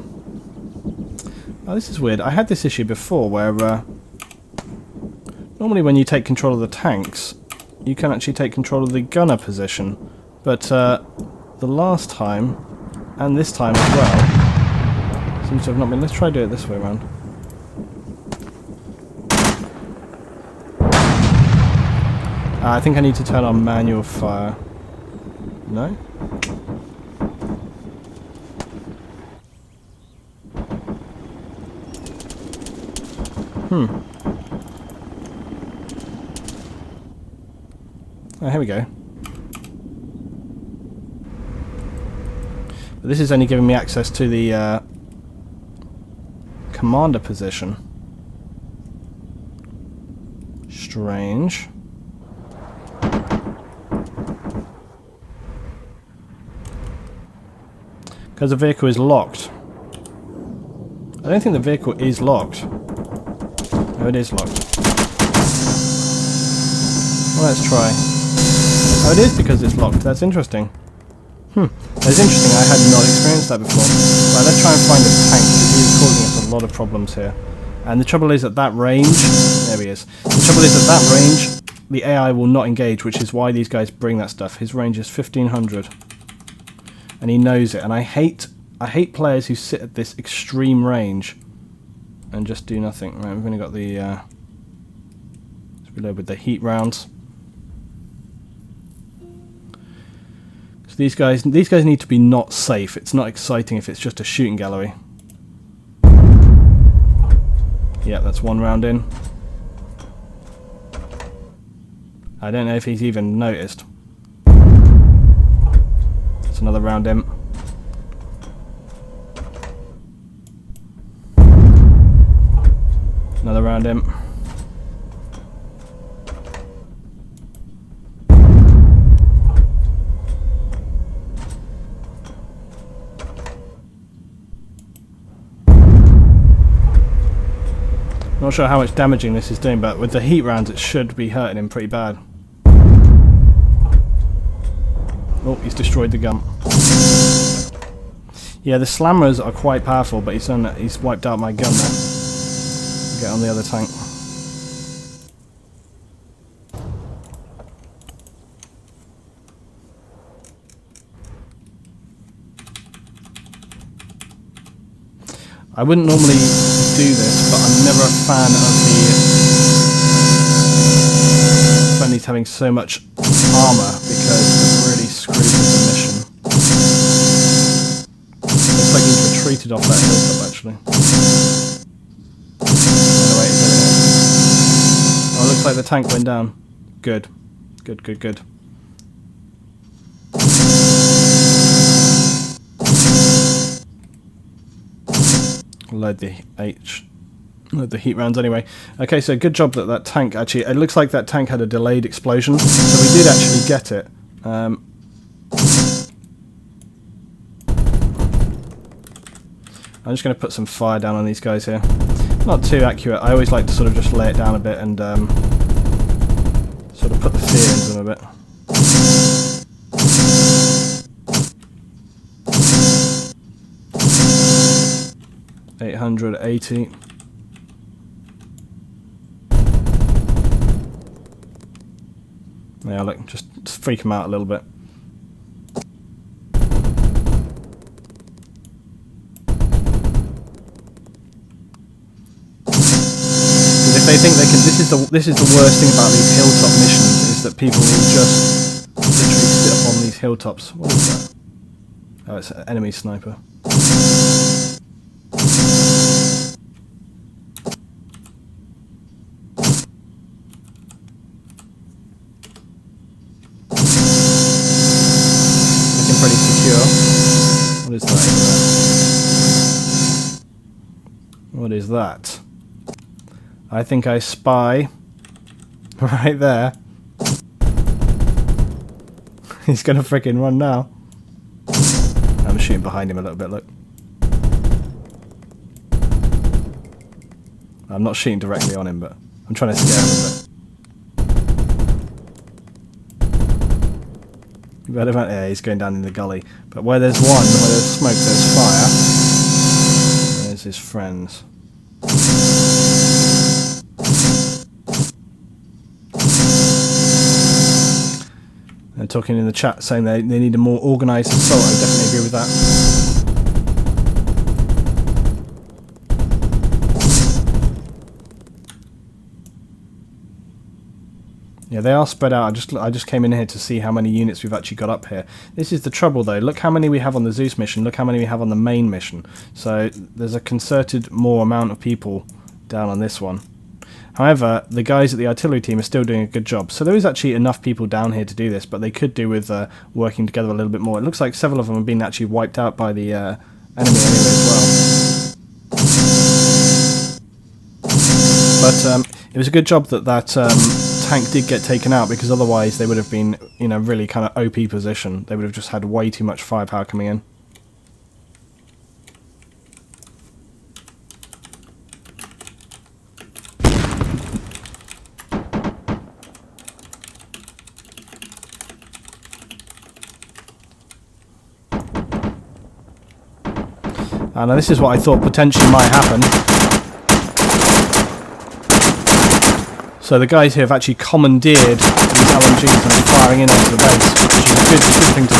Oh, this is weird. I had this issue before where normally when you take control of the tanks, you can actually take control of the gunner position. But the last time, and this time as well. Seems to have not been. Let's try do it this way around. I think I need to turn on manual fire. No? Oh, here we go. But this is only giving me access to the commander position. Strange. Because the vehicle is locked. I don't think the vehicle is locked. No, it is locked. Well, let's try. Oh, it is because it's locked. That's interesting. That's interesting. I had not experienced that before. Right, let's try and find a tank. He's causing us a lot of problems here. And the trouble is at that range... There he is. The trouble is at that range, the AI will not engage, which is why these guys bring that stuff. His range is 1500. And he knows it. And I hate players who sit at this extreme range and just do nothing. Right, we've only got the... let's reload with the heat rounds. So these guys need to be not safe. It's not exciting if it's just a shooting gallery. Yeah, that's one round in. I don't know if he's even noticed. That's another round in. Another round in. Not sure how much damaging this is doing, but with the heat rounds it should be hurting him pretty bad. Oh, he's destroyed the gun. Yeah, the slammers are quite powerful, but he's wiped out my gun there. Get on the other tank. I wouldn't normally do this, but I'm never a fan of the friendlies having so much armor because it really screws with the mission. Looks like he's retreated off that hilltop actually. No, wait, oh, looks like the tank went down. Good. Good, good, good. Load the heat rounds anyway. Okay, so good job that tank actually... It looks like that tank had a delayed explosion, so we did actually get it. I'm just going to put some fire down on these guys here. Not too accurate. I always like to sort of just lay it down a bit and sort of put the fear into them a bit. 880. Yeah, look, just freak them out a little bit. Because if they think they can, this is the worst thing about these hilltop missions is that people will just literally sit up on these hilltops. What is that? Oh, it's an enemy sniper. Pretty secure. What is that? What is that? I think I spy right there. He's gonna frickin' run now. I'm shooting behind him a little bit, look. I'm not shooting directly on him, but I'm trying to scare him a bit. Yeah, he's going down in the gully. But where there's one, where there's smoke, there's fire. There's his friends. talking in the chat saying they need a more organised assault. I definitely agree with that. Yeah, they are spread out. I just came in here to see how many units we've actually got up here. This is the trouble, though. Look how many we have on the ZEUS mission. Look how many we have on the main mission. So there's a concerted more amount of people down on this one. However, the guys at the artillery team are still doing a good job. So there is actually enough people down here to do this, but they could do with working together a little bit more. It looks like several of them have been actually wiped out by the enemy anyway as well. But it was a good job that tank did get taken out, because otherwise they would have been in a really kind of OP position. They would have just had way too much firepower coming in. Now this is what I thought potentially might happen. So the guys here have actually commandeered these LMGs and are firing in onto the base, which is a good thing to do.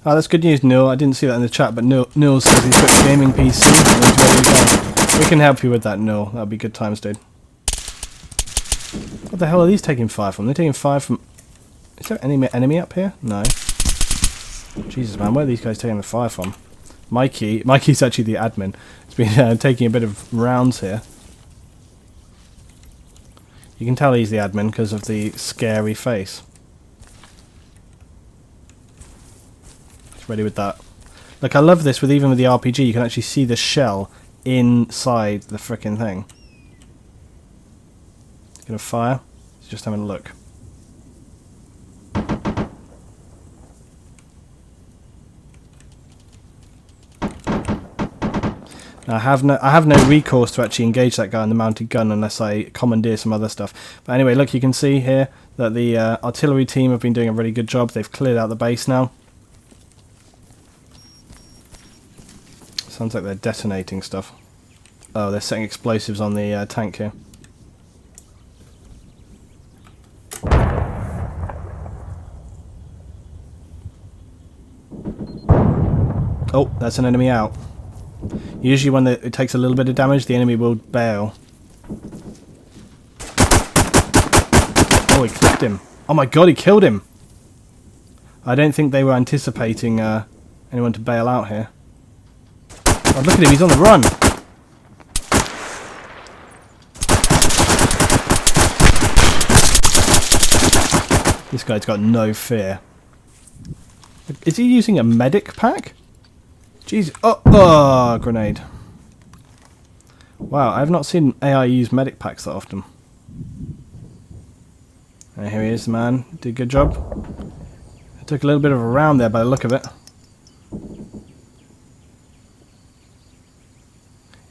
Oh, that's good news, Neil. I didn't see that in the chat, but Neil says he's got a gaming PC and he's ready to go. We can help you with that, Neil. That'll be good times, dude. What the hell are these taking fire from? They're taking fire from... Is there any enemy up here? No. Jesus, man, where are these guys taking the fire from? Mikey's actually the admin. He's been taking a bit of rounds here. You can tell he's the admin because of the scary face. Ready with that. Look, I love this even with the RPG. You can actually see the shell inside the frickin' thing. It's gonna fire. It's just having a look. Now, I have no recourse to actually engage that guy on the mounted gun unless I commandeer some other stuff. But anyway, look, you can see here that the artillery team have been doing a really good job. They've cleared out the base now. Sounds like they're detonating stuff. Oh, they're setting explosives on the tank here. Oh, that's an enemy out. Usually when it takes a little bit of damage, the enemy will bail. Oh, he clipped him. Oh my god, he killed him! I don't think they were anticipating anyone to bail out here. Oh, look at him, he's on the run! This guy's got no fear. Is he using a medic pack? Jeez. Oh, grenade. Wow, I've not seen AI use medic packs that often. And here he is, the man. Did a good job. Took a little bit of a round there by the look of it.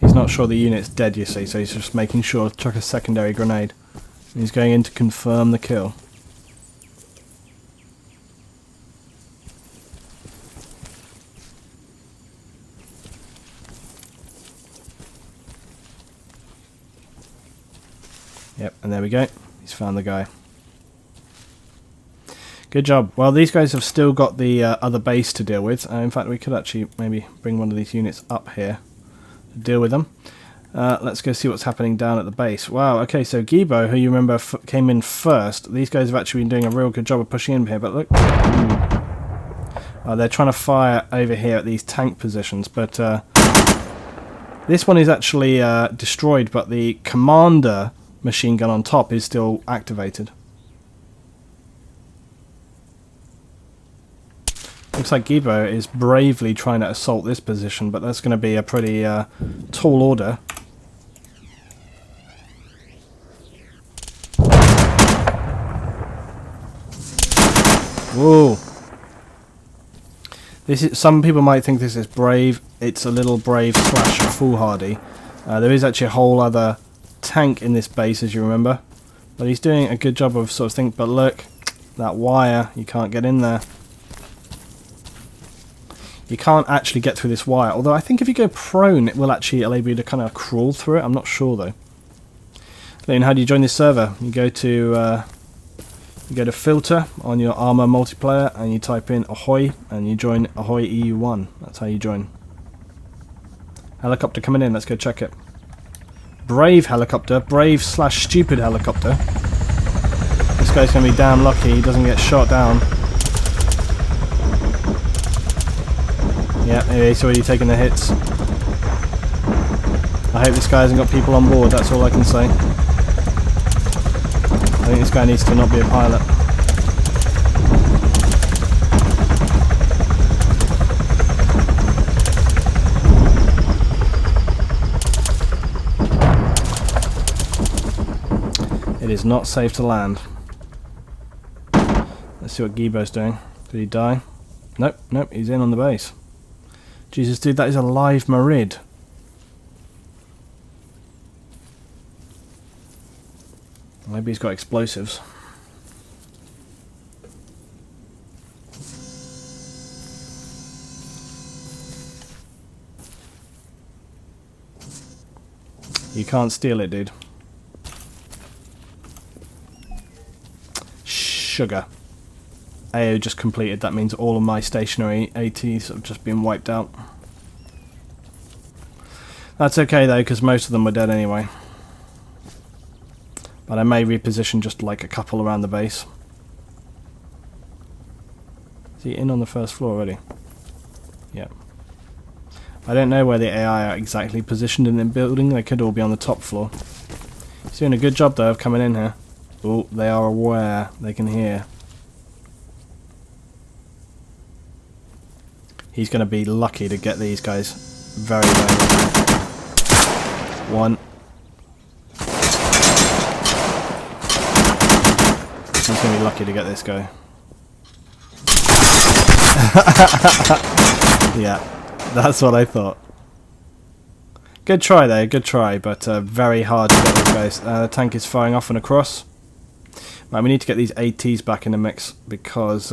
He's not sure the unit's dead, you see, so he's just making sure to chuck a secondary grenade. And he's going in to confirm the kill. Yep, and there we go. He's found the guy. Good job. Well, these guys have still got the other base to deal with. In fact, we could actually maybe bring one of these units up here to deal with them. Let's go see what's happening down at the base. Wow, okay, so Gibo, who you remember came in first, these guys have actually been doing a real good job of pushing in here, but look. They're trying to fire over here at these tank positions, but this one is actually destroyed, but the commander machine gun on top is still activated. Looks like Gibo is bravely trying to assault this position, but that's going to be a pretty tall order. Whoa. This is, some people might think this is brave. It's a little brave slash foolhardy. There is actually a whole other tank in this base, as you remember. But he's doing a good job of sort of thing. But look, that wire, you can't get in there. You can't actually get through this wire. Although I think if you go prone, it will actually allow you to kind of crawl through it. I'm not sure though. Then how do you join this server? You go to filter on your Arma multiplayer and you type in ahoy and you join ahoy EU1. That's how you join. Helicopter coming in. Let's go check it. Brave helicopter. Brave / stupid helicopter. This guy's going to be damn lucky he doesn't get shot down. Yeah, he's already taking the hits. I hope this guy hasn't got people on board, that's all I can say. I think this guy needs to not be a pilot. It is not safe to land. Let's see what Gibo's doing. Did he die? Nope, nope, he's in on the base. Jesus, dude, that is a live Marid. Maybe he's got explosives. You can't steal it, dude. Sugar. AO just completed. That means all of my stationary ATs have just been wiped out. That's okay though, because most of them were dead anyway. But I may reposition just like a couple around the base. Is he in on the first floor already? Yeah. I don't know where the AI are exactly positioned in the building. They could all be on the top floor. He's doing a good job though of coming in here. Oh, they are aware. They can hear. He's going to be lucky to get these guys. Very, very lucky. One. He's going to be lucky to get this guy. Yeah, that's what I thought. Good try there, good try, but very hard to get those guys. The tank is firing off and across. Right, we need to get these ATs back in the mix because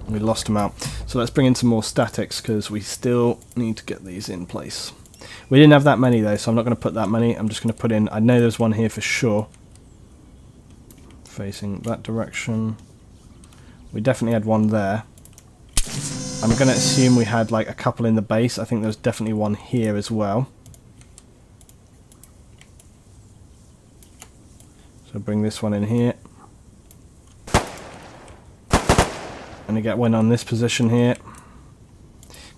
we lost them out. So let's bring in some more statics because we still need to get these in place. We didn't have that many though, so I'm not going to put that many. I'm just going to put in, I know there's one here for sure. Facing that direction. We definitely had one there. I'm going to assume we had like a couple in the base. I think there's definitely one here as well. So bring this one in here. Going to get one on this position here.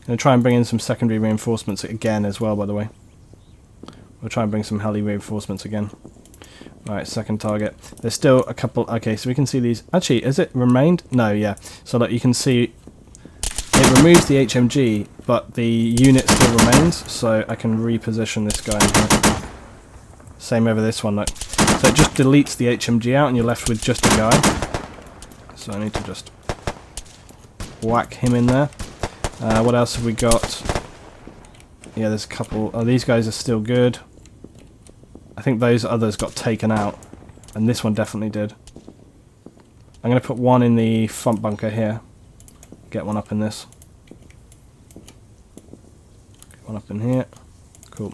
Going to try and bring in some secondary reinforcements again as well, by the way. We'll try and bring some heli reinforcements again. Right, second target. There's still a couple. Okay, so we can see these. Actually, has it remained? No, yeah. So look, you can see it removes the HMG, but the unit still remains. So I can reposition this guy in here. Same over this one, look. So it just deletes the HMG out, and you're left with just a guy. So I need to just whack him in there. What else have we got? Yeah, there's a couple. Oh, these guys are still good. I think those others got taken out, and this one definitely did. I'm going to put one in the front bunker here. Get one up in this. Get one up in here. Cool.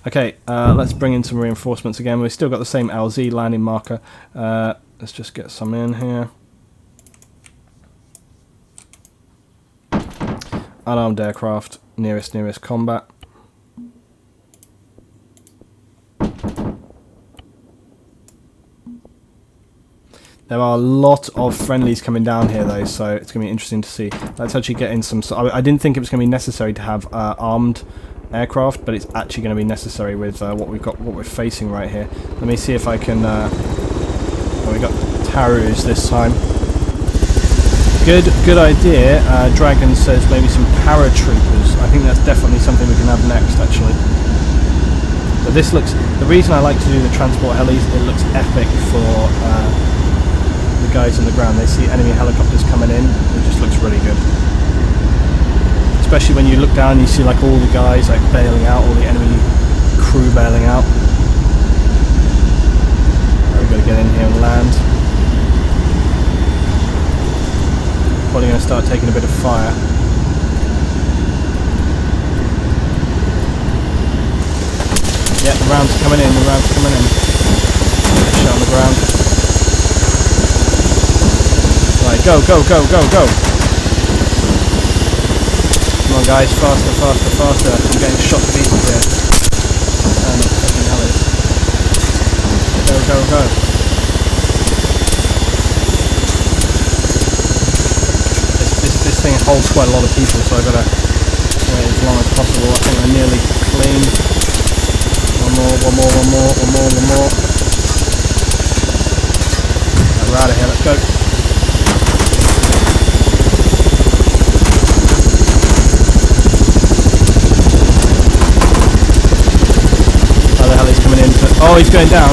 Okay, let's bring in some reinforcements again. We've still got the same LZ landing marker. Let's just get some in here. Unarmed aircraft, nearest combat. There are a lot of friendlies coming down here though, so it's going to be interesting to see. Let's actually get in some... I didn't think it was going to be necessary to have armed aircraft, but it's actually going to be necessary with what we're facing right here. Let me see if I can... oh, we got Tarus this time. Good idea. Dragon says maybe some paratroopers. I think that's definitely something we can have next, actually. But this looks... The reason I like to do the transport helis, it looks epic for the guys on the ground. They see enemy helicopters coming in. It just looks really good. especially when you look down and you see like all the guys like bailing out, all the enemy crew bailing out. We've got to get in here and land. Probably going to start taking a bit of fire. Yeah, the rounds are coming in, the rounds are coming in. Shot on the ground. Right, go, go, go, go, go! Come on guys, faster, faster, faster. I'm getting shot to pieces here. Oh, no, fucking hell it. Go, go, go. This thing holds quite a lot of people, so I've got to wait as long as possible. I think we're nearly clean. One more, one more, one more, one more, one more. Right, we're out of here, let's go. How the hell he's coming in? Oh, he's going down.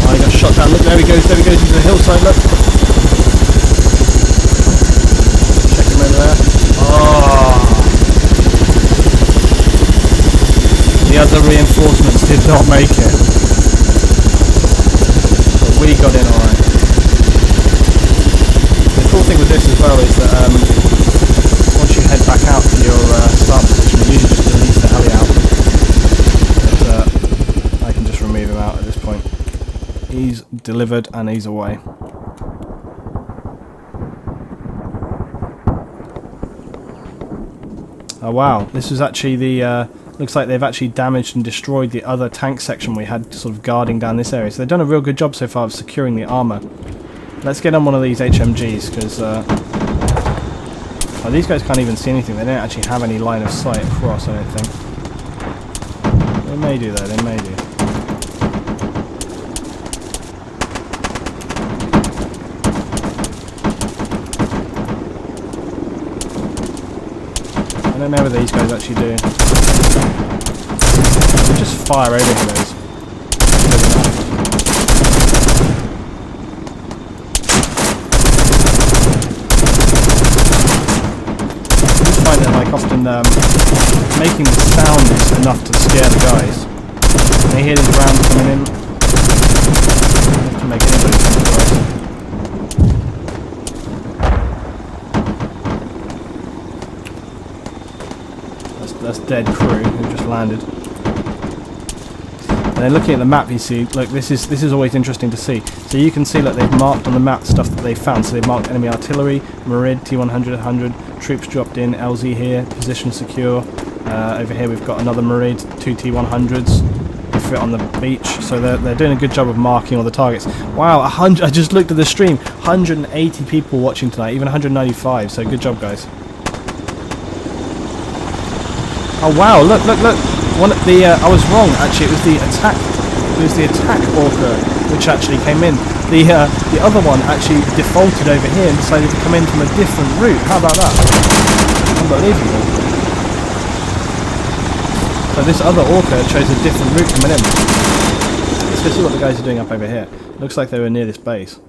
Oh, he got shot down. Look, there he goes, into the hillside, look. Check him over there. Oh. The other reinforcements did not make it. But we got in alright. The cool thing with this as well is that once you head back out to your start position, it usually just deletes the heli out. But I can just remove him out at this point. He's delivered and he's away. Oh wow, this was actually the, looks like they've actually damaged and destroyed the other tank section we had sort of guarding down this area. So they've done a real good job so far of securing the armour. Let's get on one of these HMGs, because oh, these guys can't even see anything. They don't actually have any line of sight across, I don't think. They may do though, they may do. I don't know what these guys actually do. They just fire over here, those. Like often making the sound is enough to scare the guys. When they hear these rounds coming in, enough to make anybody think twice. That's dead crew who just landed. And then looking at the map, you see, look, this is always interesting to see. So you can see that they've marked on the map stuff that they found. So they've marked enemy artillery, Merid, T100, 100, troops dropped in, LZ here, position secure. Over here we've got another Merid, 2 T100s. They fit on the beach. So they're doing a good job of marking all the targets. Wow, 100! I just looked at the stream. 180 people watching tonight, even 195. So good job, guys. Oh wow! Look! I was wrong. Actually, it was the attack. It was the attack orca which actually came in. The other one actually defaulted over here and decided to come in from a different route. How about that? Unbelievable. So this other orca chose a different route coming in. Let's go see what the guys are doing up over here. Looks like they were near this base.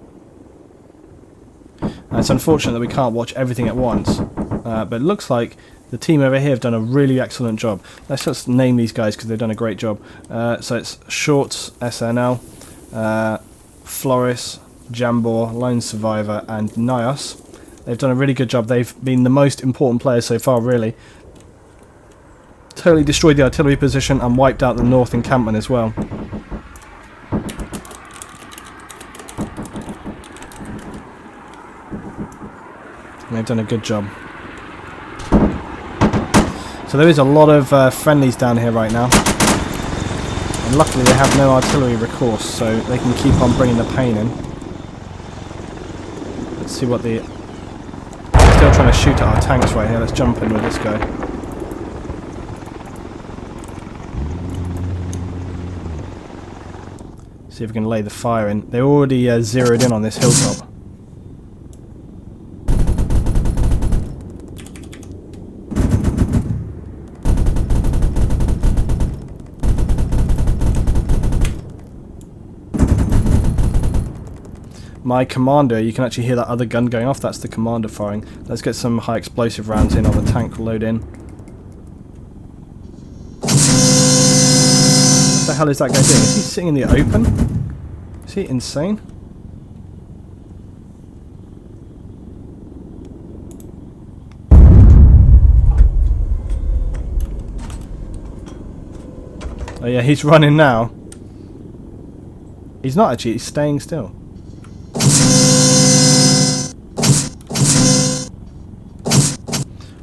It's unfortunate that we can't watch everything at once, but it looks like the team over here have done a really excellent job. Let's just name these guys because they've done a great job. So it's Shorts, SNL, Floris, Jambor, Lone Survivor and Nios. They've done a really good job. They've been the most important players so far, really. Totally destroyed the artillery position and wiped out the north encampment as well. And they've done a good job. So there is a lot of friendlies down here right now. And luckily they have no artillery recourse, so they can keep on bringing the pain in. Let's see what the... Still trying to shoot at our tanks right here. Let's jump in with this guy. See if we can lay the fire in. They're already zeroed in on this hilltop. my commander, you can actually hear that other gun going off. That's the commander firing. Let's get some high explosive rounds in on the tank load in. What the hell is that guy doing? Is he sitting in the open? Is he insane? Oh yeah, he's running now. He's not actually, he's staying still.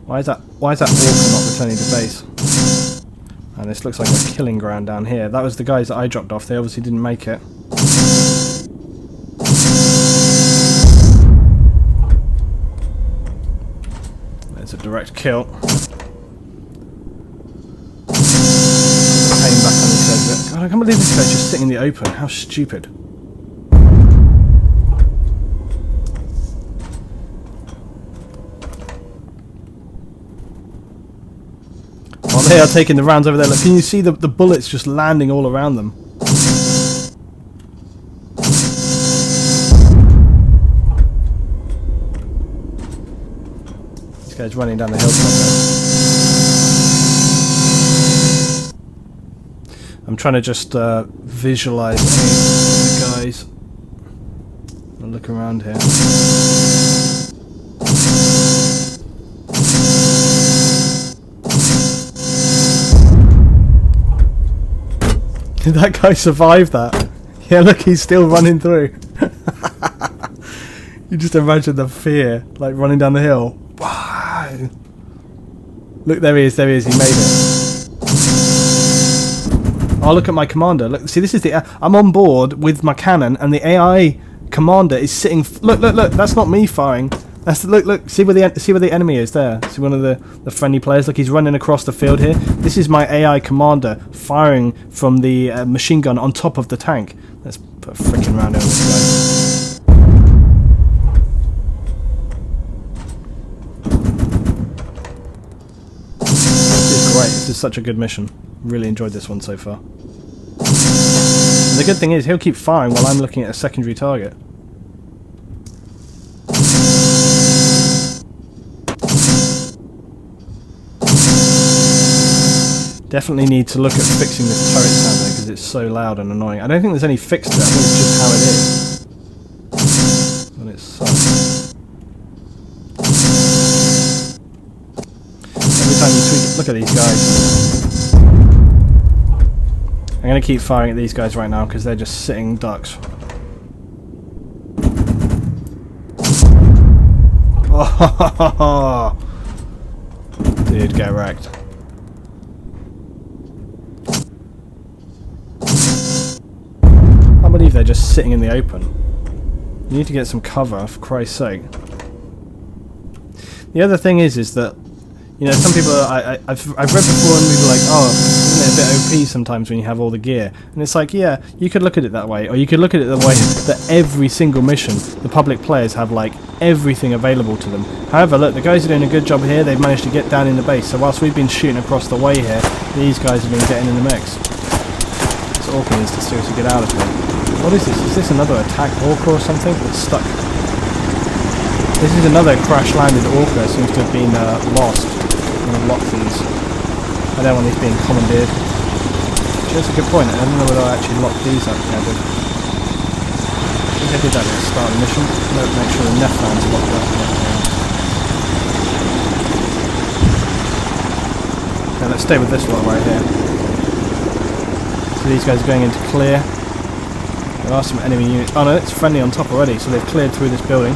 Why is that orca not returning to base? And this looks like a killing ground down here. That was the guys that I dropped off, they obviously didn't make it. There's a direct kill. God, I can't believe this guy's just sitting in the open. How stupid. While they are taking the rounds over there, look, can you see the bullets just landing all around them? This guy's running down the hilltop there. I'm trying to just visualize the guys. I'll look around here. Did that guy survive that? Yeah, look, he's still running through. You just imagine the fear, like running down the hill. Wow. Look, there he is, he made it. Oh, look at my commander. Look, see, this is the... I'm on board with my cannon, and the AI commander is sitting... Look, that's not me firing. That's look. See where the enemy is there. See one of the friendly players. Look, he's running across the field here. This is my AI commander firing from the machine gun on top of the tank. Let's put a freaking round over this guy. This is such a good mission. Really enjoyed this one so far. And the good thing is he'll keep firing while I'm looking at a secondary target. Definitely need to look at fixing this turret sound there because it's so loud and annoying. I don't think there's any fix to it, I think it's just how it is. And it sucks. Every time you tweak it, look at these guys. I'm going to keep firing at these guys right now because they're just sitting ducks. Oh, dude, get wrecked. I believe they're just sitting in the open. You need to get some cover, for Christ's sake. The other thing is that, you know, some people, I've read before and people are like, oh, isn't it a bit OP sometimes when you have all the gear? And it's like, yeah, you could look at it that way, or you could look at it the way that every single mission, the public players have like everything available to them. However, look, the guys are doing a good job here, they've managed to get down in the base, so whilst we've been shooting across the way here, these guys have been getting in the mix. This orca needs to seriously get out of here. What is this? Is this another attack orca or something? It's stuck. This is another crash-landed orca, seems to have been lost. I'm going to lock these. I don't want these being commandeered. Actually, that's a good point. I don't know whether I actually locked these up. Yeah, I did. I think I did that at the start of the mission. Note, make sure the Nephilim's locked up. Yeah. Now let's stay with this lot right here. So these guys are going into clear. There are some enemy units. Oh no, it's friendly on top already, so they've cleared through this building.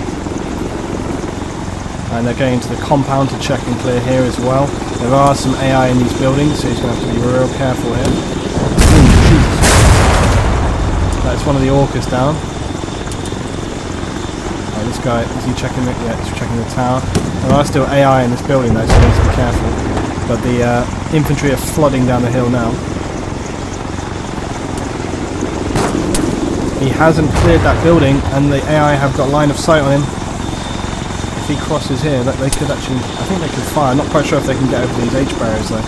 And they're going into the compound to check and clear here as well. There are some AI in these buildings, so he's going to have to be real careful here. That's one of the orcas down. Oh, this guy, is he checking the... Yeah, he's checking the tower. There are still AI in this building though, so he needs to be careful. But the infantry are flooding down the hill now. He hasn't cleared that building, and the AI have got line of sight on him. If he crosses here, that they could actually... I think they could fire. I'm not quite sure if they can get over these H barriers though.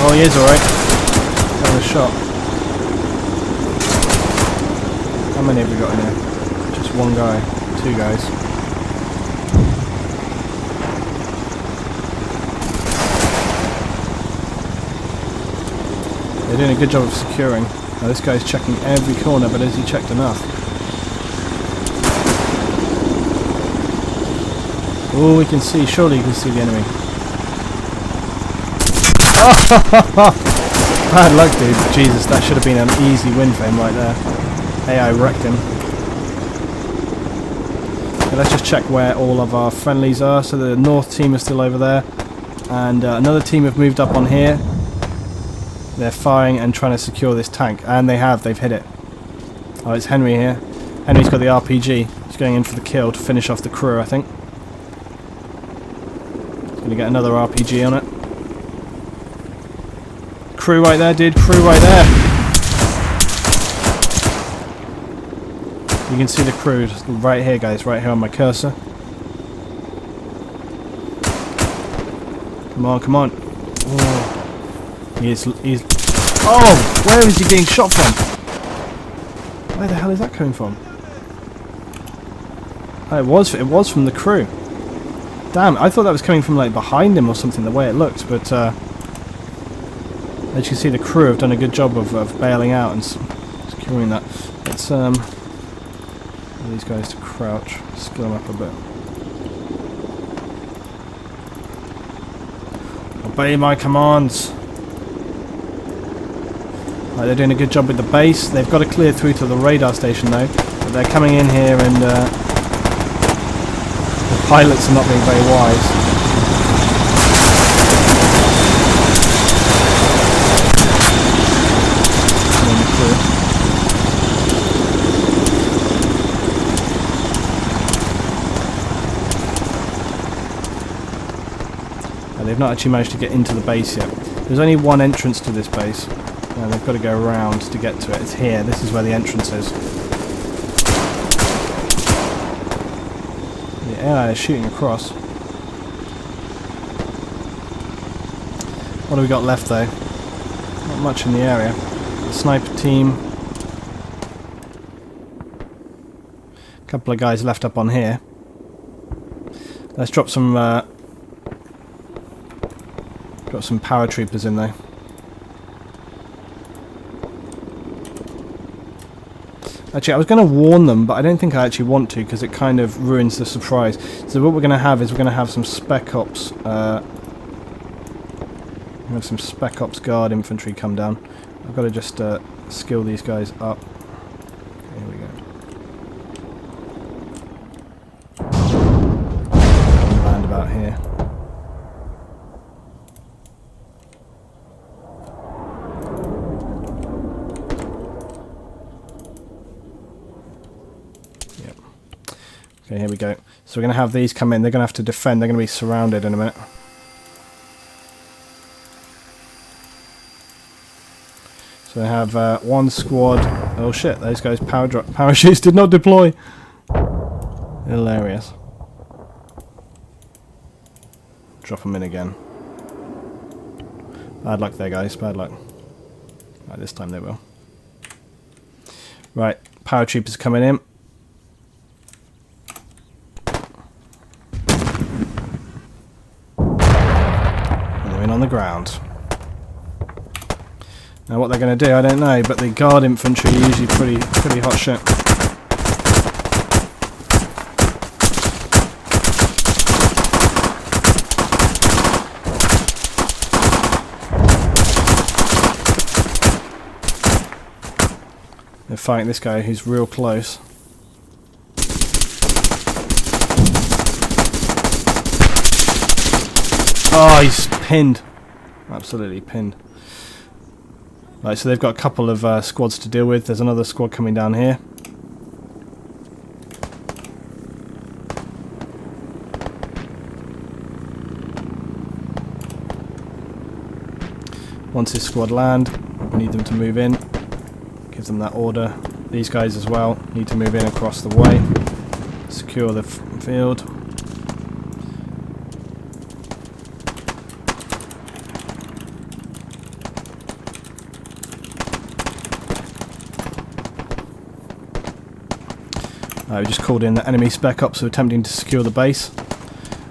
Oh, he is alright. That was a shot. How many have we got in here? one guy, two guys. They're doing a good job of securing. Now this guy's checking every corner, but has he checked enough? Oh, we can see, surely you can see the enemy. Oh, bad luck, dude. Jesus, that should have been an easy win for him right there. AI wrecked him. Okay, let's just check where all of our friendlies are. So the north team is still over there. And another team have moved up on here. They're firing and trying to secure this tank. And they've hit it. Oh, it's Henry here. Henry's got the RPG. He's going in for the kill to finish off the crew, I think. He's going to get another RPG on it. Crew right there, dude. Crew right there. You can see the crew right here, guys. Right here on my cursor. Come on, come on. Oh. He's... Oh! Where is he being shot from? Where the hell is that coming from? Oh, it was from the crew. Damn, I thought that was coming from like behind him or something, the way it looked, but as you can see, the crew have done a good job of bailing out and securing that. Let's get these guys to crouch, skill them up a bit. Obey my commands. Right, they're doing a good job with the base. They've got to clear through to the radar station though, but they're coming in here and the pilots are not being very wise. They've not actually managed to get into the base yet. There's only one entrance to this base, and they've got to go around to get to it. It's here. This is where the entrance is. The AI is shooting across. What do we got left though? Not much in the area. The sniper team. A couple of guys left up on here. Let's drop some paratroopers in there. Actually, I was going to warn them, but I don't think I actually want to because it kind of ruins the surprise. So what we're going to have is we're going to have some Spec Ops. We have some Spec Ops guard infantry come down. I've got to just skill these guys up. Okay, here we go. Land about here. Okay, here we go. So we're going to have these come in. They're going to have to defend. They're going to be surrounded in a minute. So they have one squad. Oh shit, those guys' parachutes did not deploy. Hilarious. Drop them in again. Bad luck there, guys. Bad luck. Right, this time they will. Right, paratroopers coming in. On the ground. Now what they're going to do, I don't know, but the guard infantry are usually pretty hot shit. They're fighting this guy who's real close. Oh, he's pinned. Absolutely pinned. Right, so they've got a couple of squads to deal with. There's another squad coming down here. Once this squad land, we need them to move in. Give them that order. These guys as well need to move in across the way. Secure the field. We just called in the enemy spec ops who are attempting to secure the base.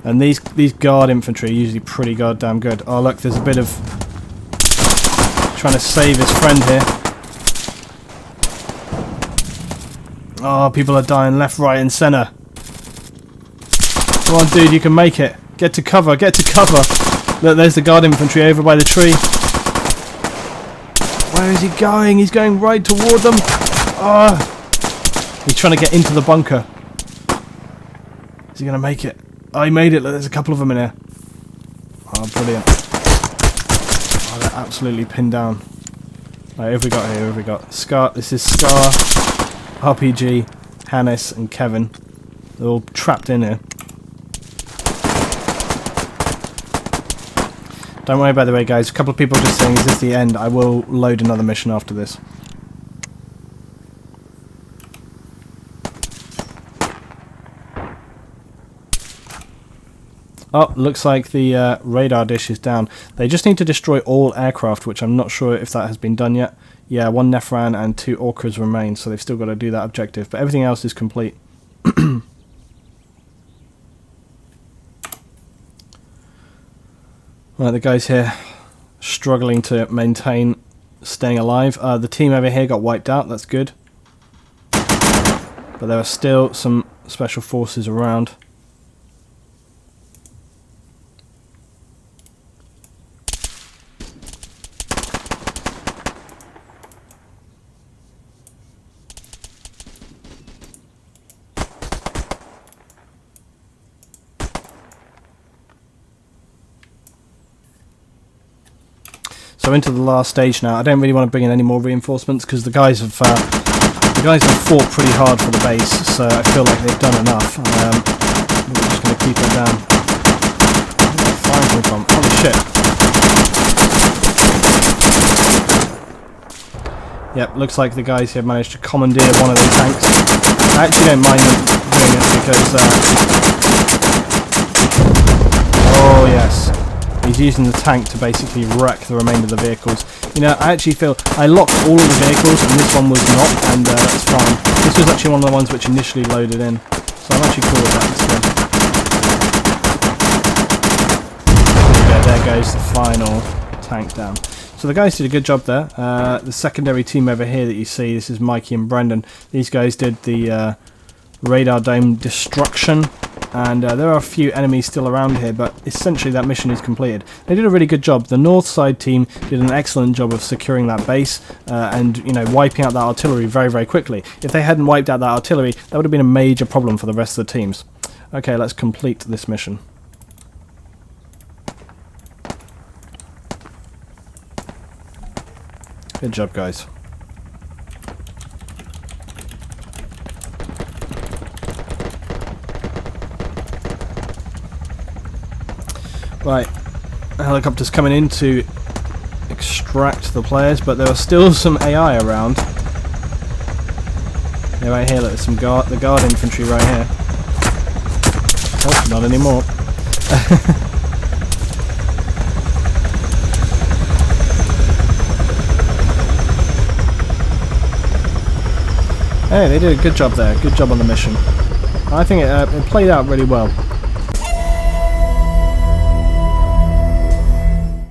And these guard infantry are usually pretty goddamn good. Oh look, there's a bit of trying to save his friend here. Oh, people are dying left, right and centre. Come on dude, you can make it. Get to cover, get to cover. Look, there's the guard infantry over by the tree. Where is he going? He's going right toward them. Oh, he's trying to get into the bunker. Is he going to make it? Oh, he made it. Look, there's a couple of them in here. Oh, brilliant. Oh, they're absolutely pinned down. Right, who have we got here? Who have we got? Scar. This is Scar, RPG, Hannes, and Kevin. They're all trapped in here. Don't worry, by the way, guys. A couple of people just saying, is this the end? I will load another mission after this. Oh, looks like the radar dish is down. They just need to destroy all aircraft, which I'm not sure if that has been done yet. Yeah, 1 Nephran and 2 Orcas remain, so they've still got to do that objective. But everything else is complete. Right, the guys here struggling to maintain staying alive. The team over here got wiped out, that's good. But there are still some special forces around. So into the last stage now. I don't really want to bring in any more reinforcements because the guys have fought pretty hard for the base, so I feel like they've done enough. We're just going to keep it down. Where's that fire coming from? Holy shit! Yep, looks like the guys here managed to commandeer one of the tanks. I actually don't mind them doing this because oh yes. He's using the tank to basically wreck the remainder of the vehicles. You know, I actually feel I locked all of the vehicles and this one was not, and that's fine. This was actually one of the ones which initially loaded in, so I'm actually cool with that instead. There goes the final tank down. So the guys did a good job there. The secondary team over here that you see, this is Mikey and Brendan. These guys did the radar dome destruction. And there are a few enemies still around here, but essentially that mission is completed. They did a really good job. The north side team did an excellent job of securing that base and, you know, wiping out that artillery very, very quickly. If they hadn't wiped out that artillery, that would have been a major problem for the rest of the teams. Okay, let's complete this mission. Good job, guys. Right, the helicopter's coming in to extract the players, but there are still some AI around. Yeah, right here, look, there's some the guard infantry right here. Oh, not anymore. Hey, they did a good job there, good job on the mission. I think it played out really well.